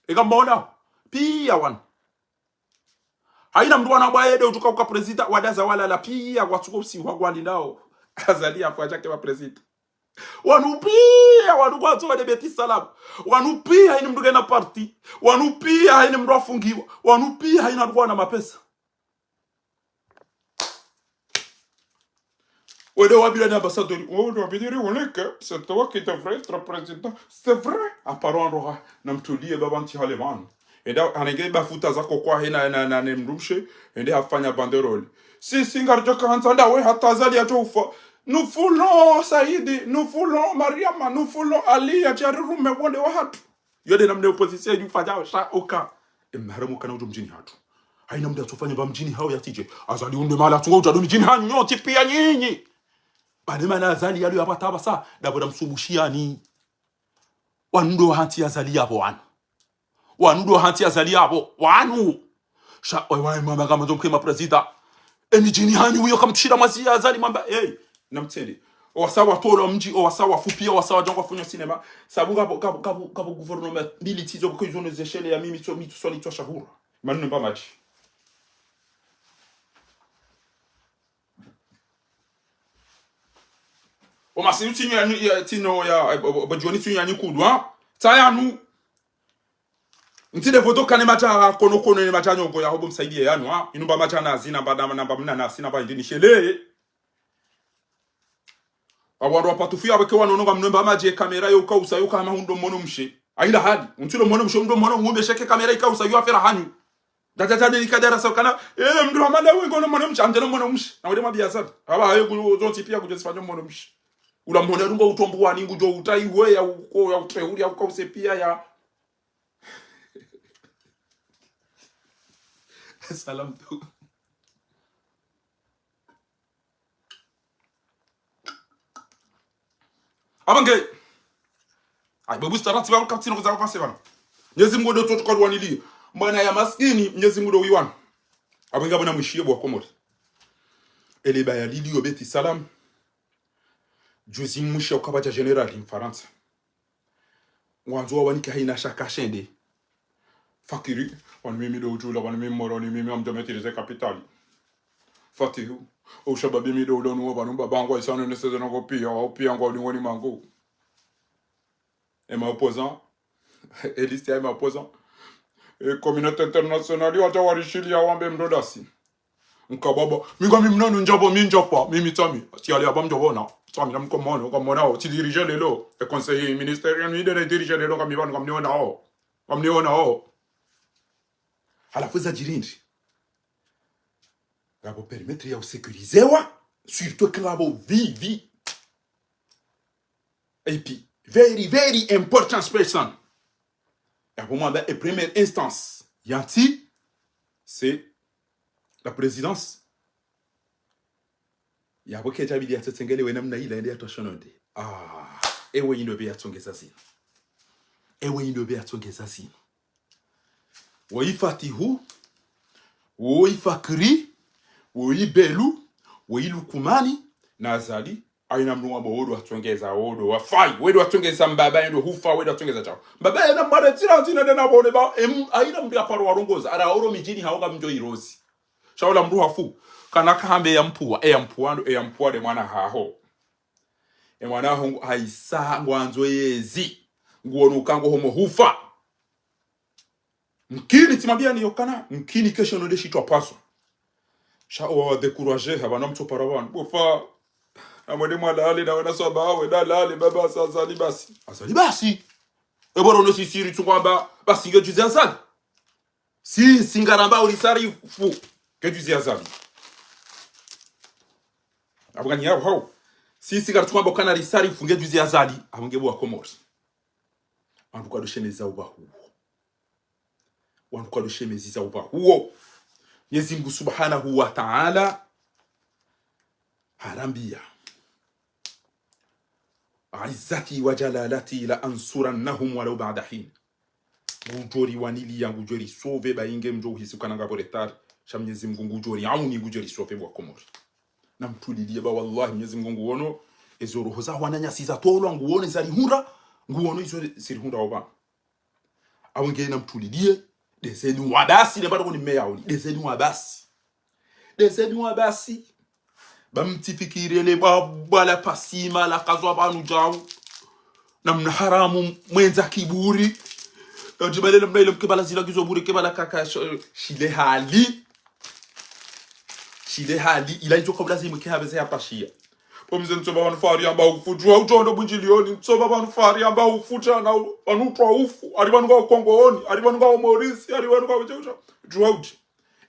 ega mbona pia wan aina mdu wana bwa yede tuka uka president wadaza walala pia watuko si wagwali nao azali afa jake wa president wanupia wanukwa tuwa de beti salam wanupia haini mduge na parti wanupia haini mdu afungiwa wanupia haini mdu na mapesa wede wabila ni ambassadeur wede wabidiri woneke c'est toi qui devrais être président c'est vrai apparent roha namtulie babanti halemanu enda anenge bafuta zako kwa hina na mrumshe ende afanya banderole si singarjoka hansanda we hatazali atofa. Nous voulons Saïdi, nous voulons Mariama, nous voulons Ali, Ajarume, wande wa hatu. Yode namne opposition yu fajao sha oka. Mharamu kana ujo mjini hatu. Haina mda tufanya ba mjini hao ya tije. Azali unde mala tunga uja mjini hanyu nyoti pia nyinyi. Badema na azali yalu yapata abasa. Daboda msubushia wanundo hanti azali yabo wanu. Wanundo hanti azali yabo wanu. Sha oiwa mama kama zomkema prezida. Mjini hanyu uyo kamtishira mazi ya azali mamba. Hey. Namtende owasawa tolo mji owasawa fupia owasawa jongo funyo cinema sabu kabo gouvernement militizo ko izo zeshele ya mimi to mitu soli to shahura manu mba maji o masiu tinyo ya tino ya bajoni tinyo ya nyikudu ha tayanu ntide foto kane mata kono ne mata nyongo ya hobo msaidie yanu ha inumba mata na zina namba mna na sina ba ndini shele Awandu wapatufia wake wanononga mnemba maji kamera yo kausa yo kama hundo mono mshe aila hadi untilo mono mshe ndo mono ngombe sheke kamera ikausa yo afera hanyu datatade ikadara sakana mndo amanda wengo no mono mshe amjana mono mshe na wale mabiasa aba hayo kuzoti pia kujisifanya mono mshe ula mona runga utombo wani ngujo utai we ya uko ya uteuri ya ukause pia ya salam tu abange ay babu starati ba kaptino ko za passé wan Mwenyezi Mungu ndo totoka wanili mbana ya maskini Mwenyezi Mungu ndo wiwan abange abona mwishiye bwa Komori ele ba ya lili obeti salam juzi mwisho ukabaja general in France wanzo wanika haina shaka shende fakiri wan mimi do ujula wan mimi moroni mimi amjametirize kapitali fatihu o shababi mi do no banumba bango isano ne sezona ko pia o pia ngo ni woni mango et ma opposant Eliste ma opposant communauté internationale wacha warishilia wambe mdodasi nkababa minga mimnano njabo minjapa mimitami ti ali abam jobona tami nam komono komona ti diriger lelo e conseiller ministériel ni de diriger lelo kami bana kamniona o ala fuza jirindi ngabo perimetre ya usekurizewa surtout ngabo vivi et puis very important person pour moi la première instance yanti c'est la présidence ya boke jabidi ya tsengele wena mna ile ndia toshononde ewe indobe ya tsongeza zina woifatihu woifakri woibelu woilukumani nazali aina mnwa bodo atongeza odo wa fai wedo atongeza mbaba ndo hufa wedo atongeza chao mbaba ena mare tira ntina na bone ba aina mbi aparo warongoza ara oro mijini haoga mjo irozi shaola mru hafu kana kambe ya mpua ndo de mwana haho mwana ho haisa ngwanzo yezi nguonu kango homo hufa mkini timambia ni yokana mkini kesho no deshi to paso shao décourager habana mto parawan bofa amwede mwalale na wana soba awe dalale baba asazali basi eboro no sisiri tukwamba basi ngejuzi azali si singaramba ulisari fu ngejuzi azali abugani yao hao si singar tukwamba kana risari fu ngejuzi azali abungebu wa Komori anduka doshemeza ubahu wanduka doshemeza ubahu Mwenyezi Mungu Subhanahu wa Ta'ala harambia Izzati wa jalalati la ansurannahum walau ba'da hin ngujori wanili yangu jori sove bainge mjo hisukana ngaboretari sha Mwenyezi Mungu ngujori auni ngujori sove bwa Komori na mtulilie ba wallahi Mwenyezi Mungu wono ezo roho za wananya siza tolwa nguone zari hura nguono izo ziri hura oba awenge na mtulilie deseni wabasi ne bado ni meya oni deseni wabasi bamtifikirele bala pasima la kazwa banu jawu namna haramu mwenza kiburi jibalele mbele mkebala zila kizoburi kebala kaka shile hali ila njo kabla zimu kihabeze ya pashia pomze nsoba banu fari amba ufujwa ujondo bunjilioni nsoba banu fari amba ufuja na banutwa ufu ari banu ga Kongooni ari banu ga Morisi ari banu ga Jeja juauji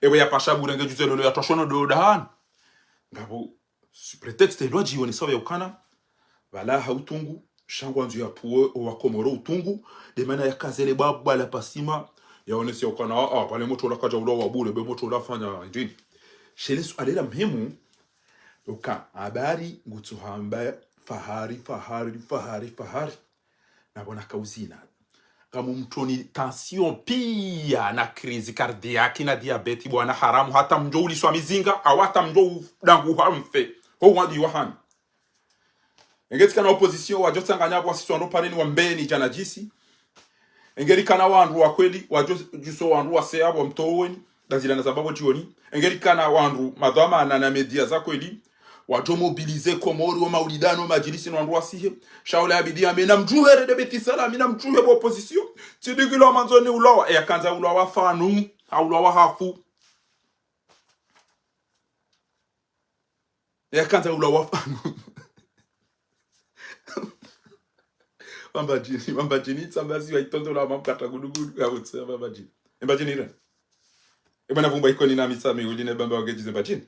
ewe ya pasha burenge juzelolo ya toshono do dahan ngabo su prétexte ndo jioni sawa ukana wala hautungu shangwa nzu ya puo wa Komoro utungu de mana ya kazele baba la pasima yaonesi ukana pale moto la kaja ulo wa bure be moto la fanya ndini shele su alela mhimu uka habari ngutuhamba fahari na bona kauzina kama mtoni tension pia na crise cardiaque na diabete bwana haramu hata mjo uliswa mizinga awata mjo dangu hamfe ho wadi wahan engeti kana opposition wajotanganya kwa sisi ndo pareni wa mbeni jana jisi engeri kana wandu wa kweli wajuso wandu wa seabo mtoweni dazila na sababu jioni engeri kana wandu madhama na media za kweli wajo mobiliser Komori wa maulidano majilisi no wandu wasihe shaula abidi amena mjuhere de betisala mina mjuhe bo opposition tidigilo manzoni ulawa e akanza ulawa fanu ulawa hafu e akanza ulawa fanu mambajini tsambazi wa itondo la mamkata gudugudu ya utsa mambajini mbajini ira ebana vumba ikoni na misami uline bamba wagejize mbajini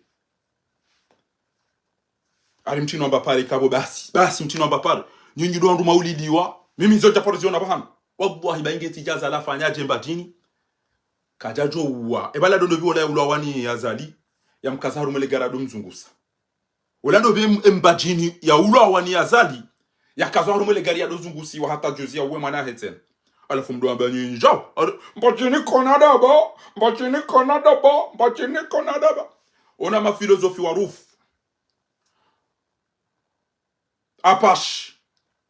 ari mtino mbapari kabo basi mtino mbapari nyinyi ndo andu maulidiwa mimi nzo japoro ziona bahana wallahi baingeti jaza la fanyaje mbajini kajajo uwa ebala ndo biwo la ulawani yazali ya mkazaru melegara do mzungusa ulando bi mbajini ya ulawani yazali ya kazaru melegari ya do zungusi wa hata jozi ya uwe mwana heten alafu mdo amba nyinyi jao mbajini konadaba ona ma filosofi wa rufu Apache.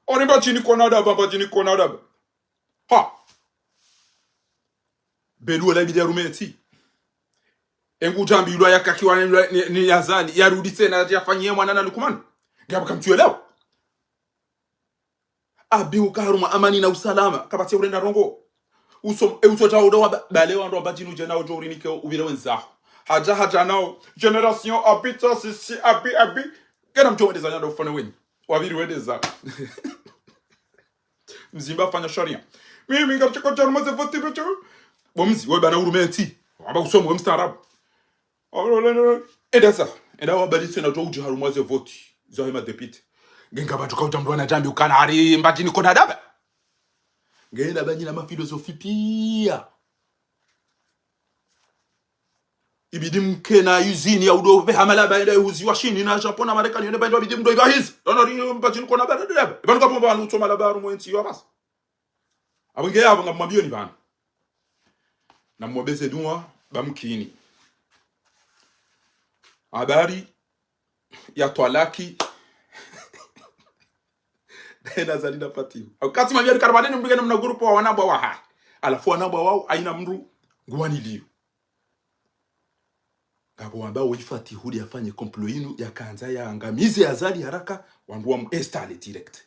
On est bajini konadaba. Ha. Belu la bidya rumeti. Engu jambi yulwa yakakiwa ni yazali. Yarudi tena yafanyie mwana na Lukumani. Gaba kamtuelewa. Abi ukaruma amani na usalama. Kabati urenda rongo. uso cha udo bale wa ndo bajinu jena ojo urinike ubile wenzaho haja nao generation apita sisi abi kena mchowendeza nyanda ufane wenyi wabiri wendeza mzimba fanya sharia mimi ngachiko cha rumaze voti becho bomzi we bana urumenti aba usomo we mstarabu edasa enda wabali tena to uji harumaze voti zo hema depite genga batu kauta mdwana jambi ukana ari mbajini kona daba ngenda banyi na mafilosofi pia ibidi mkena usine ya udo hamala baida uziwa shini na Japan na Marekani ne baida bidi mdo ibahiz dona ri mbajini kona bada daba banu ka pomba anu tsoma labaru mwenti yo bas abunge yabo ngamwambio ni bana na mwobeze duwa bamkini habari ya twalaki na zalina pati wakati mabia karabadeni mbige na grupo wa wanabwa wa hai alafu wanabwa wao aina mru ngwani liyo ngabo ambao wifati hudi afanye komplo yinu ya kanza ya angamizi azali haraka wanduwa muestale direct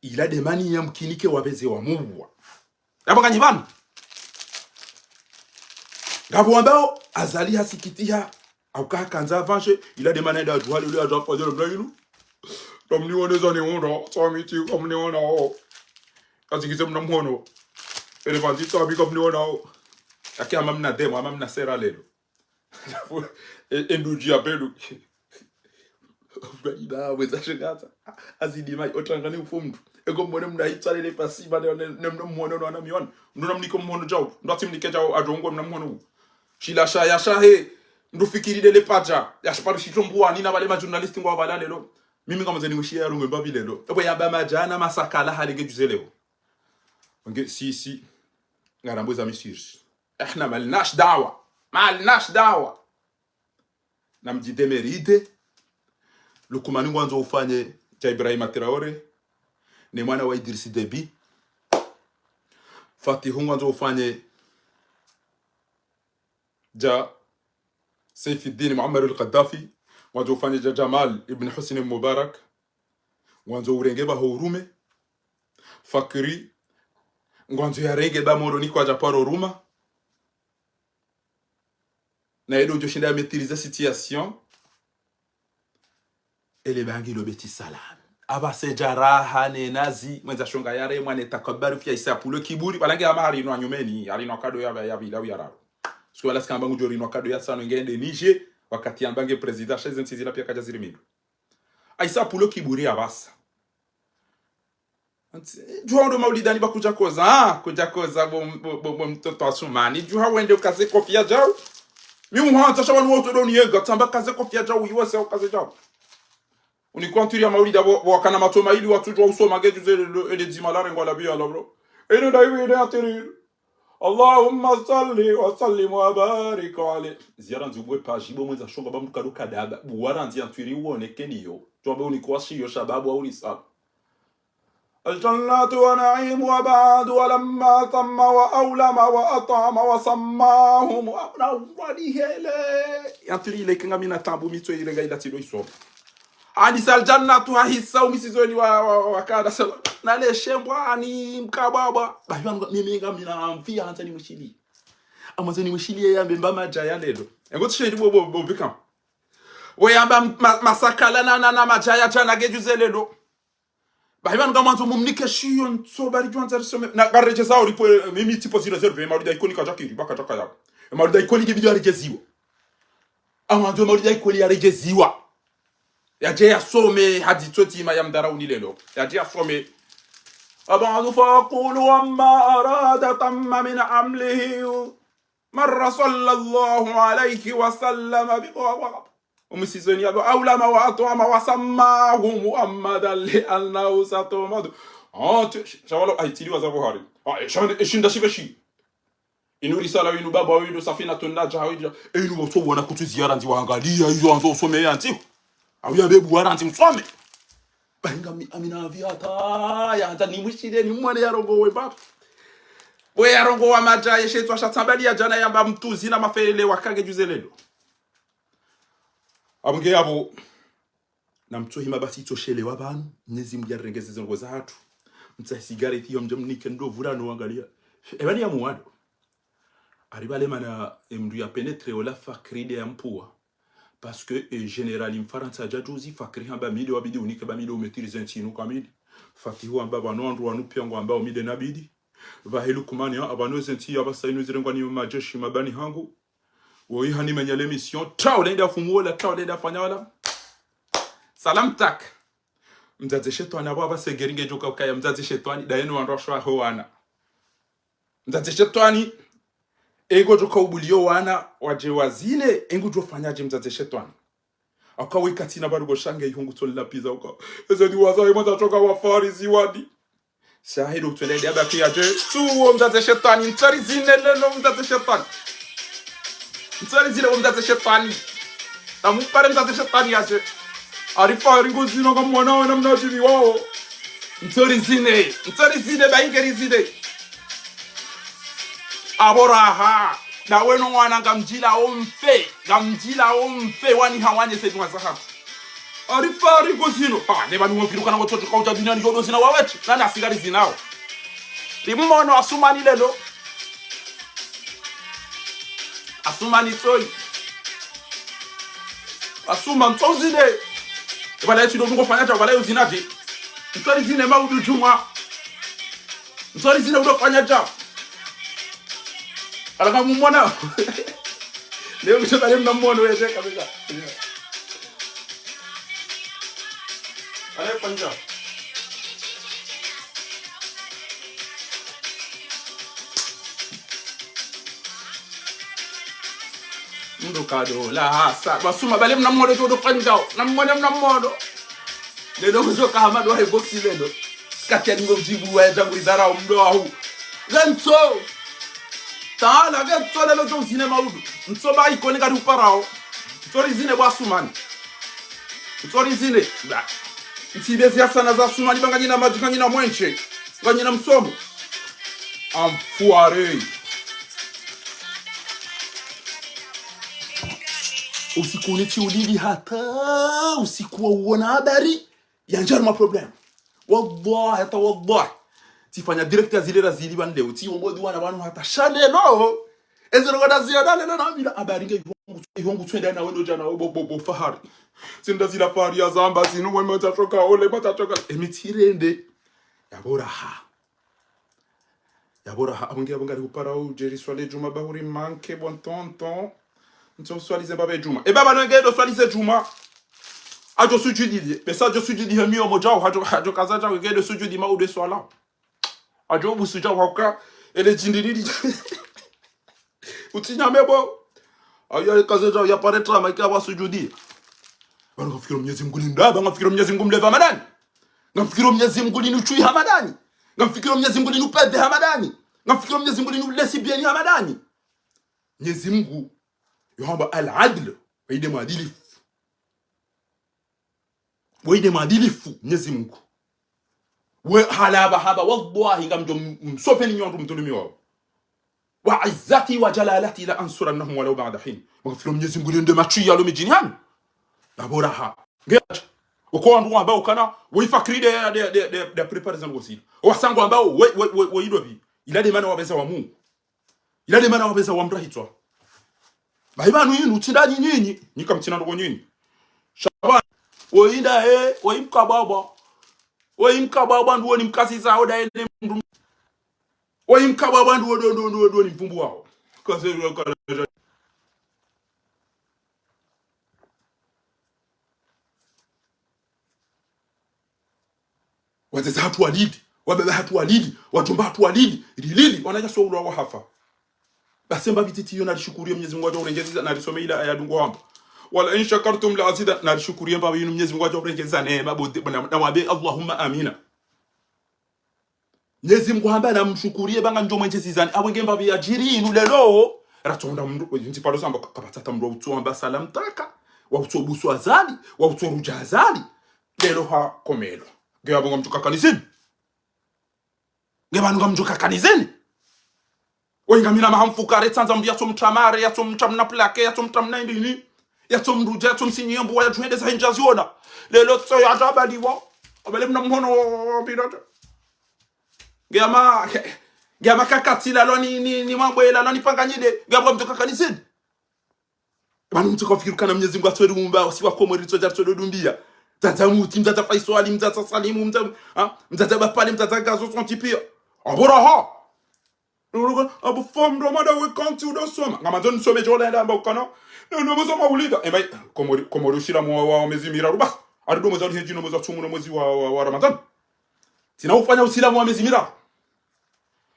ila demani ya mkinike wabeze wa muwa yabo kanyibani ngabo ambao azali hasikitia au kanza avanche ila demani da juhali ule aja kwa jelo yinu Tom ni woneza ni wono samiti kom ni wono kazi kize mna mhono elefanti sabi kom ni wono akia mamna demo mamna sera lelo enduji apelu Ba weza shigata azidi mai otrangani ufumdu ego mbone mna hitale le pasiba ne mhono no anamiona ndo namniko mhono jaw ndo timnike jaw ajongo mna mhono shila shaya shahe ndo fikiri le paja yashparu shitombuwa nina wale ma journalist ngwa bala lelo mimi kama zani mshia ya rungu mbabi lelo ebo ya ba majana masakala halige juzeleo nge si ngarambo za misiri احنا مالناش دعوه na mjidemeride lukumani ngwanzo ufanye cha Ibrahim Traore ni mwana wa Idris Deby Fatih ngwanzo ufanye ja Saifuddin Muammar al-Gaddafi ngwanzo ufanye ja Jamal ibn Husni Mubarak ngwanzo urenge ba horume Fakiri ngwanzo yarenge ba moroni kwa Japaro Ruma na edo joshinda maîtriser situation ele bangi lo beti salam aba sejaraha ne nazi mwenza shonga yare mwane takabbaru fya isapulo kiburi balange amari no anyumeni ali no kado ya bila yara sio ala skamba ngujori no kado ya sano ngende nije wakati ambange president chez nsizila pia kaja zirimindo aisapulo kiburi abasa juhando maulidani bakuja koza bo mtoto asumani juha wende ukaze kopia jao mimi mwanza shabanu wote doni yega tamba kaze kopia jao yiwase ukaze jao unikwantiri maulida wakana matoma ili watu jwa usoma gejuze ele dimalare ngwala biya labro ene daiwe ene atiril Allahumma salli wa sallim wa barik alayhi ziara nzubwe pajibo mwenza shonga bamukado kadaba buwara nzi antwiri wone keniyo tobe unikwashi yo shababu au lisab الجنات ونعيم وبعد ولما تم وأولم وأطعم وسماهم وأبنى وليه ينتري لك نغمينا تامبو ميتو يرنغا يداتيلو يسوم Anisa aljannatu hahisa umisizoni wakada sala nale shembwa ani mkababa bahiwa mimi ngamina mfia hantani mushili amazeni mushili yambe mbama jaya lelo ngo tshedi bo bikam we yamba masakala na majaya jana gejuze lelo bahiwa ngamanzo mumnike shiyo nso bari jwanza risome na garejeza uri mimi tipo zile reserve maruda ikoni kajakiri bakataka ya maruda ikoni gibido arejeziwa amanzo maruda ikoni arejeziwa yaje asome hadi totima ya mdarauni lelo yaje asome abadu faqulu amma arada tamma min amlihi marra sallallahu alayhi wa sallam biwa umisizoni abo aulama wa atama wa sammahu muhammadan li annahu satumadu shawalo aitili wa zabuhari shinda shibeshi inu risala inu baba inu safina tunaja hawija inu boto wana kutu ziara nzi waangalia hizo anzo usome yanti awya bebu waranti msome bahinga amina viata ya hata ni mushide ni mwana ya rongo we baba we ya rongo wa maja yeshetu ashatambali ya jana yamba mtuzi na mafelele wakage juzelelo abunge yabo na mtuhima basi toshele wabanu nezi mjarengeze zongo za hatu mtsa cigarette yo mjamnike ndo vurano angalia ebani ya muwado aribale mana mdu ya penetre ola fakride ya mpua parce que général imfaransa jajuzi fakri hamba mide wabidi unike ba mide umetirize ntinu kamili fakti hu amba bano andu wanu piango amba umide nabidi vahelu kumani abano zenti abasainu zirengwa ni majeshi mabani hangu woi hani menyale mission trao lenda fumuola trao lenda fanyala salam tak mzaze shetwani abo segeringe joka ukaya mzaze shetwani dayenu wandoshwa hoana mzaze shetwani ego joka ubulio wana waje wazine engu jofanyaje mzaze shetwani akaweka tina barugo shange ihungu tolla pizza uko ezedi wazaye mata choka wa farisi wadi shahidu twelede abaki aje tu mzaze shetwani ntari zine lelo mzaze shetwani ntari zile mzaze shetwani amupare mzaze shetwani aje arifa ringo zino kama mwana wana mnajibi wao ntari zine baingeri zine aboraha na weno wana gamjila omfe wani hawanye sedu wazaha arifa ringo zino neba niwofiruka na watoto kauta duniani yodo zina wawechi nani asigari zinao limumono asumani lelo asumani toi asuma ntozide wala yetu ndo ngofanya cha wala yuzinaje ntari zine maudu juma ntari zine ndo fanya cha ala kama mwana leo kisha leo mnamuona wewe kabisa ale panja ndo kado la hasa basuma bale mnamuona ndo fanya mnamuona lelo kutoka Hamad wa boxi lelo kati ya ngo mjibu wa jangu idara mdo huu ganto taala ganto lelo jo sinema udu msoba ikone kadu parao tori zine bwa sumani tori zine ba ntibezi asana za sumani banganyina majikanyina mwenche nganyina msomo amfuare usiku uniti ulili hata usiku wa uona habari yanjaro ma problem wallahi hata wallahi tifanya director zilera zili bande uti mbodi wana banu hata shande no ezero kada ziyada lena na bila habari nge ihongu twenda na wendo jana bo fahari sinda zila fahari ya zamba zinu mwe matachoka ole matachoka emitirende yaboraha abongari kupara u jeri swale juma bahuri manke bon tonton nto swali zembabe juma e baba ngedo swali ze juma ajo sujudi mais ça je sujudi hemi o moja ajo kazaja ngedo sujudi ma ude swala ajo busuja waka ele jindiri utinya mebo ayo kazaja ya paretra maika wa sujudi bana ngafikira Mwenyezi Mungu ndaba ngafikira Mwenyezi Mungu mleva Hamadani ngafikira Mwenyezi Mungu linuchui Hamadani ngafikira Mwenyezi Mungu linupede Hamadani ngafikira Mwenyezi Mungu linulesi bien Hamadani Mwenyezi Mungu yohamba al-adl waide maadilifu Mwenyezi Mungu we halaba haba wallahi ngamjo msopeni nyondu mtulumi wao wa izzati wa jalalati la ansurannahum walau ba'da hin maghfiro Mwenyezi Mungu ndio machi yalo mijinihan naboraha ngeacha uko andu ambao kana wifakride de preparation gosila wasango ambao we idobi ilade mana wabeza wa Mungu ilade mana wabeza wa mrahitwa baibanu yinu tindani nyinyi nikamtina ndo nyinyi shaba woinda woimka baba ndo ni mkasi zao da ene mndu woimka baba ndo ni mvumbu wao kaze wazeza hatu walidi wabeba hatu walidi wajomba hatu walidi lili wanaja so ulwa hafa basemba bititi yona lishukuriye Mwenyezi Mungu atorengeza na lisome ila aya dungo hamba wala in shakartum la azida na lishukuriye baba yinu Mwenyezi Mungu atorengeza neema bode na wabe Allahumma amina Mwenyezi Mungu hamba na mshukuriye banga njo mwenjezi zani abwenge baba ya jirinu lelo ratonda mndu ntipalo samba kapatata mndu utuamba salam taka wa utobusu azali wa utoruja azali lelo ha komelo ngiyabo ngamtuka kanisini ngiyabo ngamtuka kanisini wengamina mahamfukare tsanzambia tumtramare ya tumtramna plake ya tumtramna ndini ya tumruja tumsinyembo ya tuende za hinjaziona lelo tso ya jabaliwa abele mnamuhono birata Gama kakati la lo ni mambo la ni panganyide gabwa mtoka kanisini. Bana mtoka fikiru kana Mwenyezi Mungu atwedu mumba si wako rito ja todo dumbia. Tata muti mtata faiswali mtata salimu mtata bapale mtata gazo son tipia. Abora ha. Abu form do mada we come to do soma. Ngama don some jola nda mbokana. No mozo maulida. Embai komori shira wa mezimira ruba. Arido mozo heji no mozo tumu no mwezi wa Ramadan. Tina ufanya usilamu wa mezimira.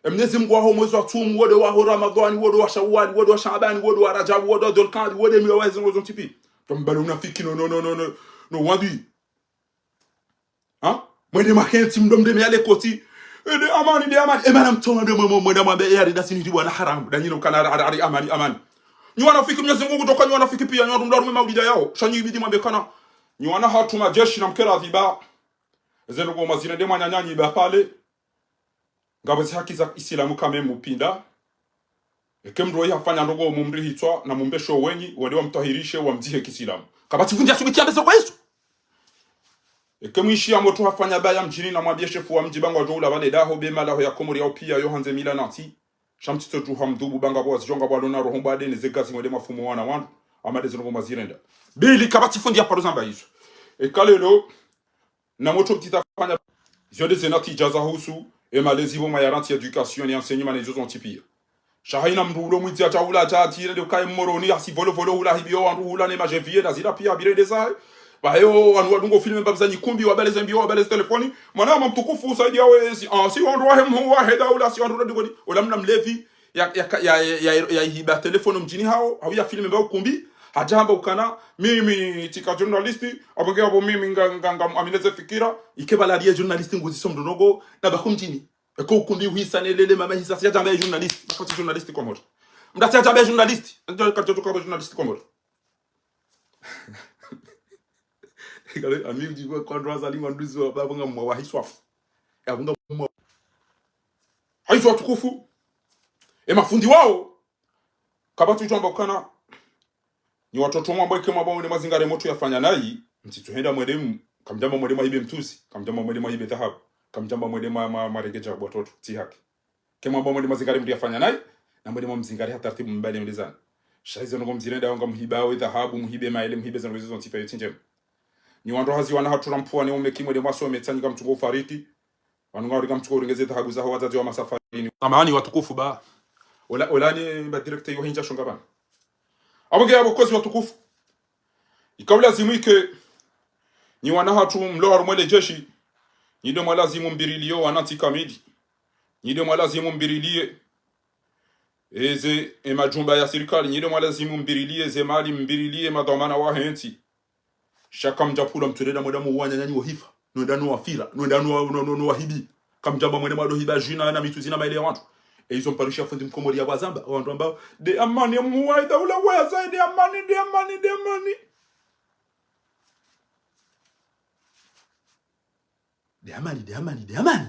Mwenyezi Mungu wao mwezi wa tumu wode wa Ramadhani wode wa Shawwal wode wa Shaaban wode wa Rajab wode wa Dhulqa'da wode miwezi ngozo tipi. Tombalo unafiki no wadi. Mwende makenti mdomde me ale koti. De amani emana mtoma de mwende mwambe yari dasini tibu na haram danyino kana ari amani. Ni wanafiki Mwenyezi Mungu toka ni wanafiki pia ni wandu maulida yao. Shanyi ibidi mwambe kana ni wana hatuma jeshi na mkera adhiba. Zeno go mazina de mwanyanyanyi ba pale. Ngabazi haki za Islamu kame mupinda. Ekemro yafanya ndogo mumri hitwa na mumbesho wenyi wale wamtahirishe wamzihe Kiislamu. Kabati fundia subitia beso kwa Yesu. Ekemishi ya moto hafanya baya mjini na mwambie shefu wa mji banga doula wale daho bema laho ya komori yao pia yohanze mila nati. Shamtito tu hamdubu banga boaz jonga balo na rohomba de nezekazi mwede mafumo wana wandu. Amade zongo mazirenda. Bili kabati fundia paro zamba hizo. Ekalelo na moto kitafanya ziode zenati jaza husu. Et malezi ma yaranti éducation et enseignement les autres tipia. Shahina mrulo mwiti ataula atira de kai moroni asi volo ula hibio anula ne majevie na zira pia bire desai. Bayo anwa dungo filme babzani kumbi wa bale zambio wa bale telefoni. Mwana mtukufu saidi yawe si ondoa hemu wa heda ula si ondoa digoni. Ola mlevi ya hiba telefoni mjini hao hawia filme bao kumbi. Hajamba ukana mimi tika journalisti abongea abo mimi nganga amineze fikira ikebalalia journalisti nguzi somdo nogo na bakumjini eko kundi uhisane lele mama hisa sia jamba journalisti bakati journalisti komoro mdatia jamba journalisti ndio katoto kwa journalisti komoro ngale amigo digo kwa ndwaza lingwa nduzi wa babanga mwa hiswafu yabunga mwa haiswa tukufu mafundi wao kabatu jamba ukana ni watoto mwambo kema bao ni mazingare moto yafanya nayi mtituhenda mwedemu kamjamba mwedema hibe mtusi kamjamba mwedema hibe dhahabu kamjamba mwedema maregeja watoto ti haki kema bao mwedema zingare mtu yafanya nayi na mwedema mzingare hata taratibu mbali mlizana shaizo ngo mzirenda ngo mhibawe dhahabu mhibe maele mhibe zango hizo ntipa yotinje ni wando hazi wana hatu rampua ni umekimwe de maso metanyika mtuko fariti wanunga rika mtuko ringeze dhahabu za wazazi wa masafarini amani watukufu ba wala ni ba director yo hinja shonga bana abonge abo kozi watukufu ikawla zimwike ni wana hatu mlo harumwele jeshi ni de mwalazimu mbiriliyo wanati kamili ni de mwalazimu mbirilie eze majumba ya serikali ni de mwalazimu mbirilie ze mali mbirilie madhamana wa henti shaka mjapula mtureda mweda muwanya nyanyi wohifa nwendanu wafira nwendanu wahibi kamjamba mweda mwado hiba jina na mituzina maile ya watu hizo mparisha fundi mkomori ya wazamba watu ambao de amani muwaida ula weza de amani de amani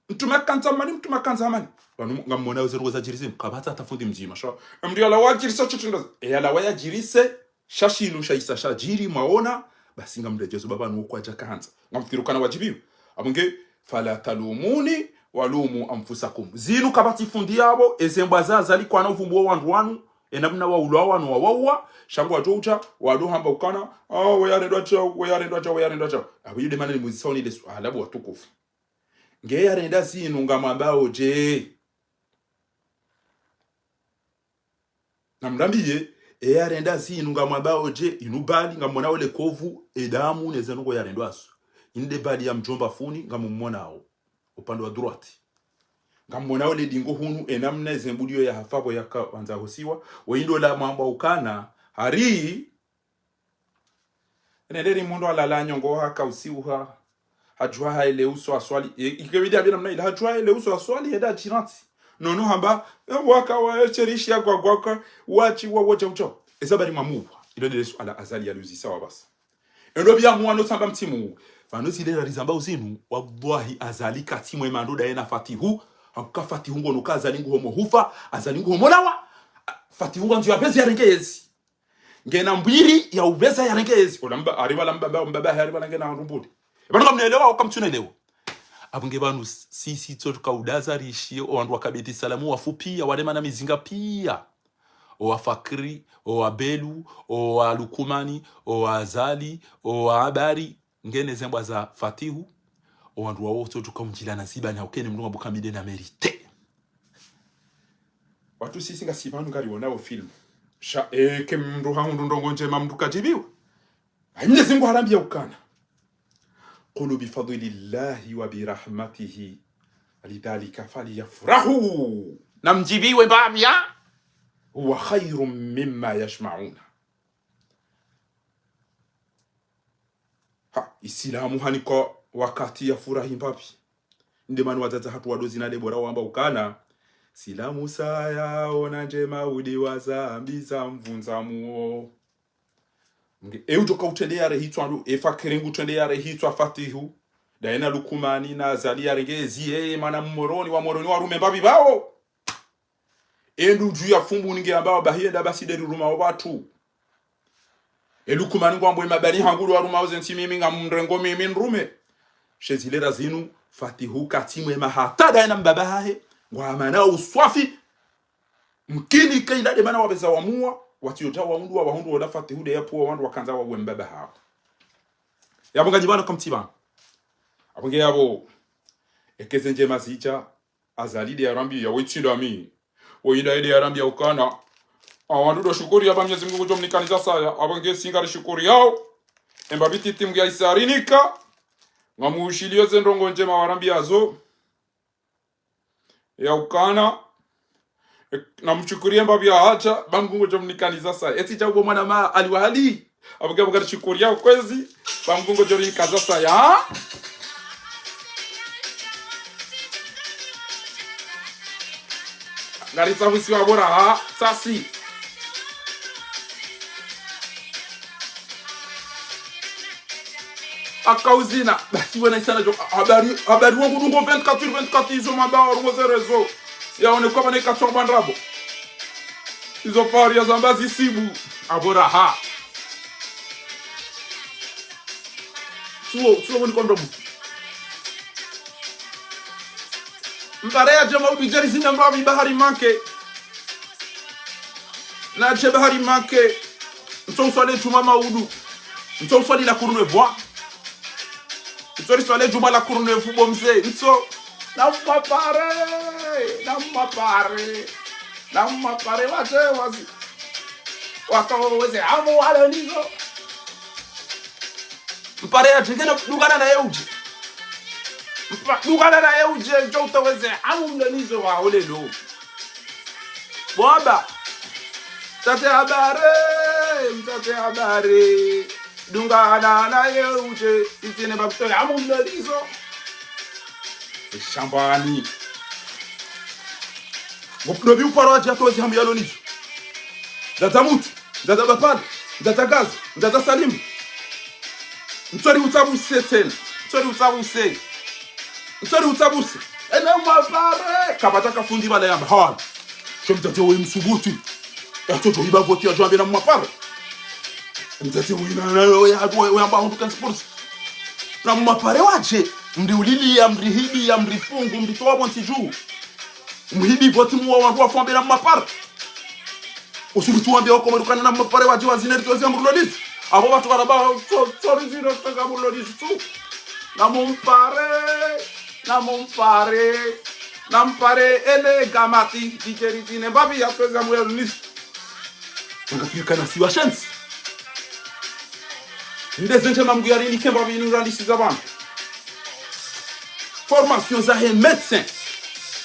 mtumakanza amani wanu ngamona uzeru za jirizim kabata tafundi mjima sha mndio la wajirisa chitunda la wajirise shashinu shaisa shajiri maona basi ngamrejezo baba nuko kanza ngamfirukana wajibiyo abunge fala talumuni walumu amfusakum zinu kabati fundi yabo ezembaza zali kwa novumbo wandu enabuna wa ulwa wanu wawa shangu atocha wadu hamba ukana weyarendwa cha abuyide manene muzisoni lesu alabu watukufu nge yarenda zinu ngamambao je namdambiye yarenda zinu ngamambao je inubali ngamona ole kovu edamu nezenugo yarendwa asu inde bali ya mjomba funi ngamummonao upande wa droite ngamona ole dingo hunu enamna zembudio ya hafabo ya kwanza hosiwa weindo la mambo ukana hari enederi mundo alala nyongo haka usiuha hajwa ile uso aswali ikebidi abina mna ile hajwa ile uso aswali eda chiranti nono hamba waka wa cherishi ya gwagwaka wachi wa woja ucho ezabari mamuwa ile de ala azali ya luzi sawa basi endo bya mwana samba mtimu fanosi ile rizamba uzinu wallahi azali katimwe mando da ena fatihu akuka fatihu ngono kaza lingu homo hufa azalingu homo lawa fatihu ndio abezi yarengezi ngena mbiri ya ubeza yarengezi olamba ariba lamba mbaba ariba ngena rumbude bano kamnelewa au kamtunelewa abunge banu sisi toka udaza rishi wandu wakabeti salamu wafupia walema na mizinga pia o Fakri o Abelu o Lukumani o Azali o Habari ngene zembwa za Fatihu o wandu wa wote toka mjila na ziba na ukene mnunga bukamide na merite watu sisi nga sibanu ngari wonao film sha ke mndu hangu ndongo njema mndu kajibiwa Mwenyezi Mungu harambia ukana qulu bi fadlillahi wa bi rahmatihi lidhalika falyafrahu namjibiwe babya huwa khairum mimma yashmauna Islamu haniko wakati ya furahi mpapi ndio maana wazaza hatu wadozi na lebora wamba ukana silamu saya ona njema udi wazambi za mvunza muo eu toka utendea rehitwa ndo efa kerengu tendea rehitwa Fatihu daena Lukumani na Zalia regezi mana moroni wa rume mbabi bao endu juu ya fumbu ninge ambao bahienda basi deri ruma watu Lukumani ngwambo mabani hangulu wa ruma ozensi mimi ngamrengo mimi nrume shezilera zinu Fatihu katimwe mahata daena mbaba hahe ngwamana uswafi mkini kaina de mana wabeza wamua watiyota waundu wa wahundu wa Fatihu de yapo wandu wakanza wa mbaba hao yabonga jibana kamtiba abonge yabo ekeze njema zicha Azali ya rambi ya wichindo ami oida ide ya rambi ya ukana awandu do shukuri ya Mwenyezi Mungu jomnikaniza saya abonge singari shukuri yao embabiti timu ya isarinika ngamushilio zendongo njema warambi yazo ya ukana na mchukuria mbabi ya hacha bangungo jomnikaniza saya eti chabubo mwana ma aliwahali abonge abonge shukuri yao kwezi bangungo jomnikaniza saya Garita wisi wa bora sasi akauzina basi wana isana jo habari wangu dungo 24 izo mabao ruzo rezo yaone kwa bana ikatwa bandrabo izo fari ya zambazi sibu abora tuo woni kondomu Mbare ya jama ubijari zina mbabi bahari manke na je bahari manke nto swale juma maudu nto swali la kurune voix nto swale juma la kurune fubo mse nto na mapare waje wazi wakaweze amo wale nizo mpare ya jengena dugana na yeuje dugana na yeuje njo utaweze amo mlanizo wa olelo baba tate habari dungana na yeuje itine babto amo mlanizo shambani Moplobi uparo aje atozi hamu yalo nizo Data mutu, data bapal, data gaz, data salim Mtsori utabuse tena Mtsori utabuse Ena mabare Kabata kafundi bala yamba Hawan Shemtate we msubuti Yatoto hiba voti ya juambe na mwapare Mtate we yamba hundu kansporsi Na mwapare waje Mdi ulili ya mdi hibi ya mdi fungu Mdi towa bonti juu Mhibi voti muwa wandu wa fombe na mwapare Usubitu wambia wako marukana na mwapare waje wazineri tuwezi ya mrulolisi Abo watu waraba Sorry zero tanga mrulolisi tu Na mumpare ele gamati Dijeriti ne babi ya kweza mwya lunisi Ngafika na siwa shansi Ndezenje mamgu ya rini kemba binurandisi zabana Formation za he médecin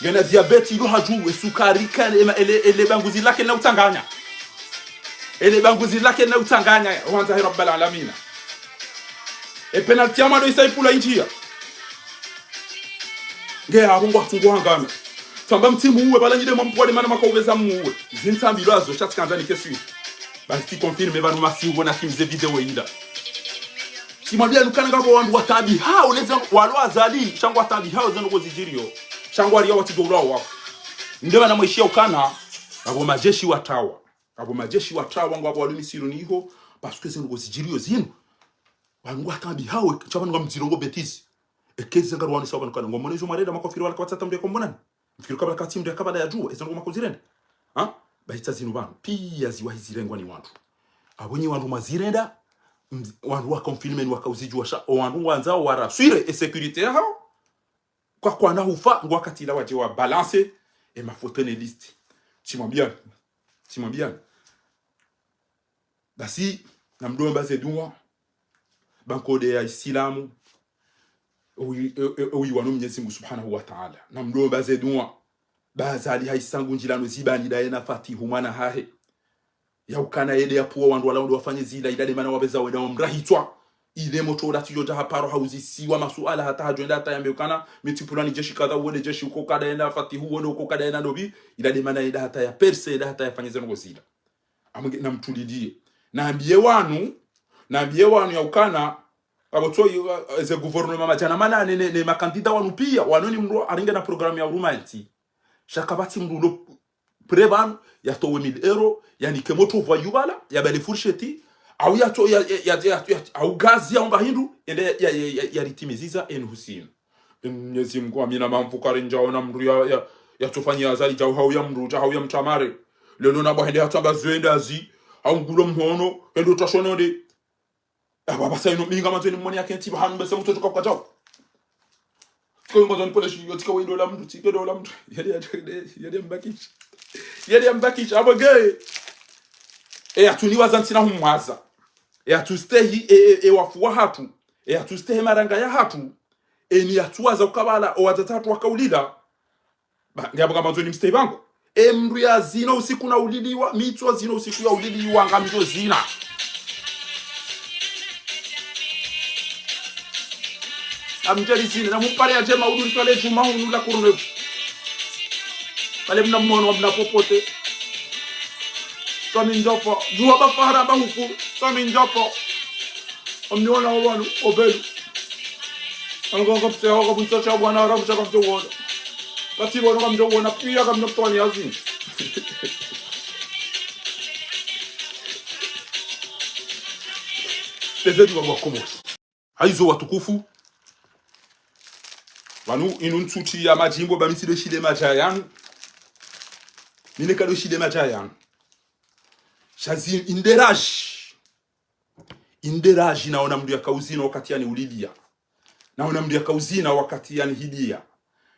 Gena diabeti ilo haju sukari ele banguzi lake na utanganya wanza rabbal alamin penalty amado isaipula injia nge abungu atungwangana tamba mtimu uwe balanyide mampwade mana makobeza muwe zintambi lazo chatkanza nikesui basi confirme banu masiwo na kimze video inda simwambia lukana ngabo wandu watabi hao leza walo Azali changwa tabi hao zano gozijirio changwa aliyo watigora wafu ndio bana mwishia ukana abo majeshi watawa ngo abo walumisiro niho parce que zeno gozijirio zino wangu atambi hao chabanu ngam zirongo betisi ekezi ngarwani sawa kana ngomone izo mareda makofiri wala kwatata mbe kombonani mfikiri kabla kati mbe kabla ya jua ezo ngoma kuzirenda bahita zinu banu pia ziwa hizirengwa ni watu abonye wantu mazirenda wantu wa confinement wakauzijua sha wantu wanzao waraswire e sécurité hao kwa na hufa ngwakati la waje wa balance et ma photo ne liste timwambia basi na mdomba zedua bankode ya Islamu oyi wanu Mwenyezi Mungu Subhanahu wa Ta'ala na mdomba zedua bazali haisangu njilano zibani da yana fatihu mwana hahe ya ukana yede ya puwa wandu wala wandu wafanye zila idade mana wabeza weda wamrahitwa ile moto la tiyo jaha paro hauzi siwa masuala hata hajuenda hata yambe ukana mitipulani jeshi kadha uone jeshi uko kada yana fatihu uone uko kada yana nobi idade mana ida hata ya perse ida hata ya fanye zeno zila amuge na mtulidie na ambiye wanu ya ukana abotoi ze gouvernement majana mana ne makandida wanu pia wanoni mro aringa na programu ya urumaiti shakabati mrulo preban ya to 1000 euro yani kemoto voyubala ya bale fourchette au ya to ya au gazi ya mbahindu ende ya ritimiziza enhusin Mwenyezi Mungu amina mamfukari njao na mru ya tofanyia azali jao hau ya mru hau ya mtamare lelo na bahende hatamba zwenda azi au ngulo mhono endo tashonode baba sai no minga mazweni mmoni yake ntiba hanu bese mtoto kwa jao kwa ngozo nipole shi yotika wendo la mtu tike do la mtu yadi mbakisha abage atuniwa zantina humwaza atustehi wafuwa hatu atustehi maranga ya hatu ni atuwaza ukabala owatatu wakaulida ngabo kama nzoni mstehi bango mru ya zina usiku na uliliwa mitwa zina usiku ya uliliwa ngamjo zina amjali zina na mpare ya jema uduri tole juma hunu la kurune pale mnamono mnapopote Sami njopo juwa bafahara bahuku Sami njopo omniona wanu obelu Angonga pse hoga bunso cha bwana arabu cha kamto wona Kati bono kamto wona pia kamto toni azin Tezedu wa komos Haizo watukufu Wanu inuntuti ya majimbo bamisi de shide majayan Nine kado shide majayan Shazi inderaji naona mdu ya kauzina wakati yani ulidia naona mdu ya kauzina wakati yani hidia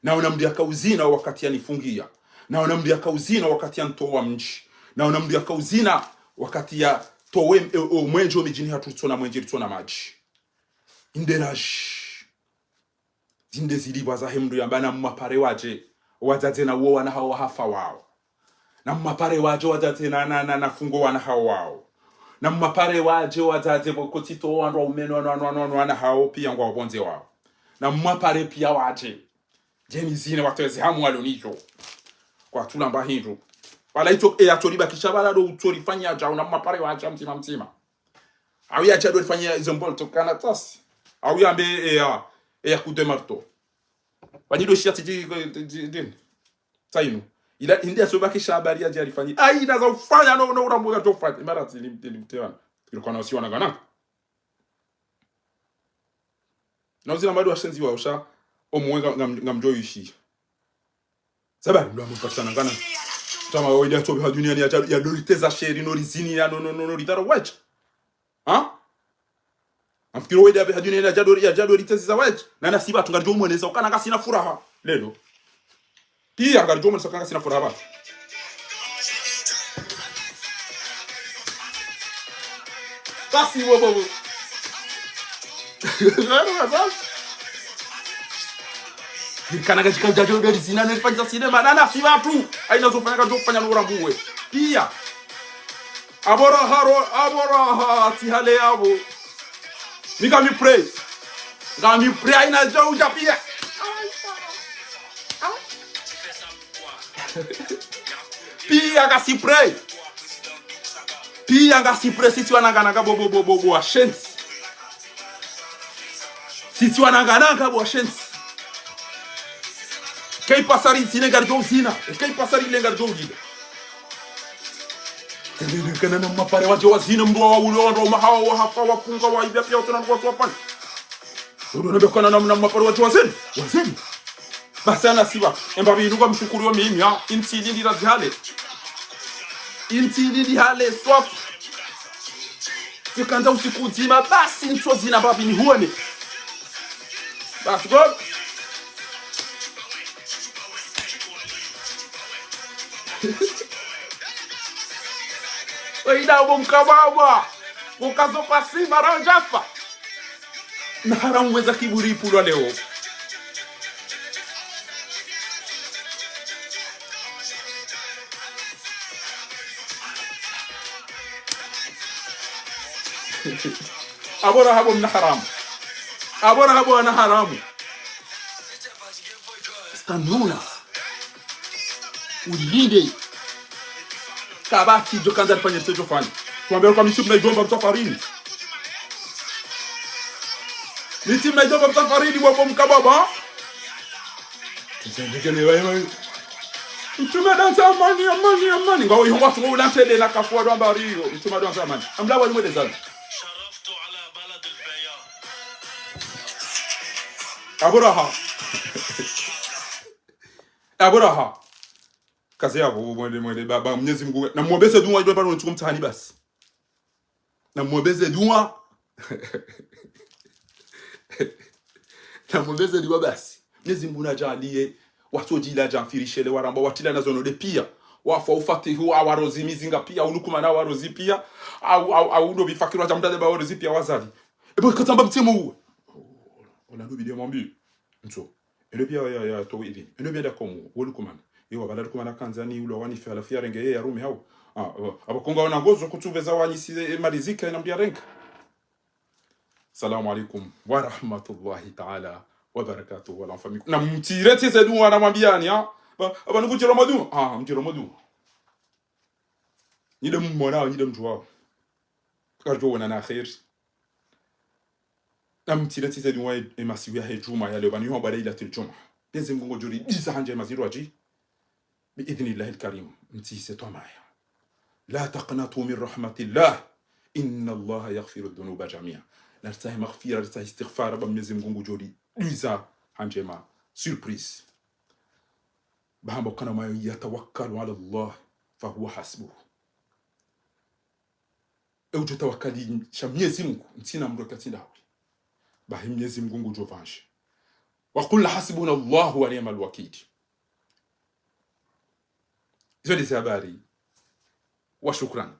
naona mdu ya kauzina wakati yani fungia naona mdu ya kauzina wakati yani towa mji naona mdu ya kauzina wakati ya towe mwenjo mijini hatutona mwenje litona maji inderaji zinde ziliwa za hemdu ya mbana mmapare waje wazaze na uo wana hawa hafa wao na mmapare waje wazaze na fungo wana hao wao na mmapare waje wazaze bokotito wandu umeno wana hao pia ngwa bonze wao na mmapare pia waje jeni zine watweze hamu walonijo kwa tulamba hindu wala ito atoliba kishabala do utorifanya jao na mmapare waje mtima au ya chado ifanya izo mbolto kana tas au ya mbe ya kudemarto wanido shati din tainu ila india sobaki shabari ya jarifanyi ina za ufanya no urambuga tofati mara tilimtewana ilikuwa na usiwana gana na uzina bado washenzi wa usha omwenga ngamjoyishi sabari ndo amupatana gana tama wewe ya tobi duniani ya doliteza sheri no rizini ya no ritaro watch amfikiro wewe ya duniani ya doliteza watch na nasiba tungarjo mweneza ukana kasina furaha lelo pia ngarjo mweneza ukana kasina furaha basi wobo kana katika jajo gari sina nifanya sinema nana si watu aina zofanya kajo kufanya nurambuwe pia abora tihale yabo mi pray aina jo japia pia kasi pray pia ngasi pray sisi wanangana bobo wa shensi sisi wanangana bo shensi Kei pasari sine gardo zina, kei pasari le gardo gida. Kana na mapare waje wazina mbo wa ulo ndo mahawa wa hafa wa funga wa ibya pia utana kwa pan. Unaona kana namna maparo watu wazeni. Basi anasiba. Embabi inuka mshukuru mimi ya intili ndi razihale. Intili ndi hale swap. Fikanda usiku nzima basi nchozi na babi ni huone. Basi go. Oida bomkabawa. Ukazo pasi maranjafa. Na haramweza kiburi pulwa leo. Abora habo na haramu. Abora habo na haramu. Stanula. Ulinde. Kabati jokanza alifanya msejo fani. Tuambia kwa misimu na igomba msafarini. Misimu na igomba msafarini wapo mkababa. Tuzendekele wewe. Mtume dansa amani. Ngawo yonga fungo ulantele na kafua ndo ambariyo. Mtume dansa amani. Amlawa ni mwede zani. Aboraha. Kazi yako mwende baba Mwenyezi Mungu. Na muombeze dua ndio pale unachukua mtihani basi. Na muombeze dua. Na muombeze dua basi. Mwenyezi Mungu najalie watu jila jamfirishele waramba watila nazo no de pia. Wafa ufatihu awarozi mizinga pia ulukuma na warozi pia au ndo bifakirwa jamdade ba warozi pia wazali. Ebo katamba mtimu. On a l'obligé mambi. Nso. Elo pia ya to hivi. Elo pia da komu ulukuma. Yo abadala kuma na kanzani ulo wani fala fia renge ya rumi hao. Abakonga wana gozo kutuveza wanyisi marizika na mbiarenka. Assalamu alaikum wa rahmatullahi ta'ala wa barakatuh wa famille. Na mtirete zedu wana mambiani ha. Abanu kuchira madu. Mchira madu. Nide mmona nide mjwa. Karjo wana na khair. Na mtirete zedu wa emasiwa hejuma ya leo bani ho bada ila tiljuma. Penzi Mungu juri isa hanje maziru aji. بإذن الله الكريم متيسة معايا لا تقنطوا من رحمة الله إن الله يغفر الذنوب جميعا نرتاح مغفرة نرتاح استغفار بمنزم غونغو جوري ليزا هانجيما سيربريز بهم كان ما يتوكل على الله فهو حسبه أوجو توكلي شميزي مكو نتينا مركتي داوي بهم منزم غونغو جوفانش وقل حسبنا الله ونعم الوكيل Hizo ni habari. Wa shukran.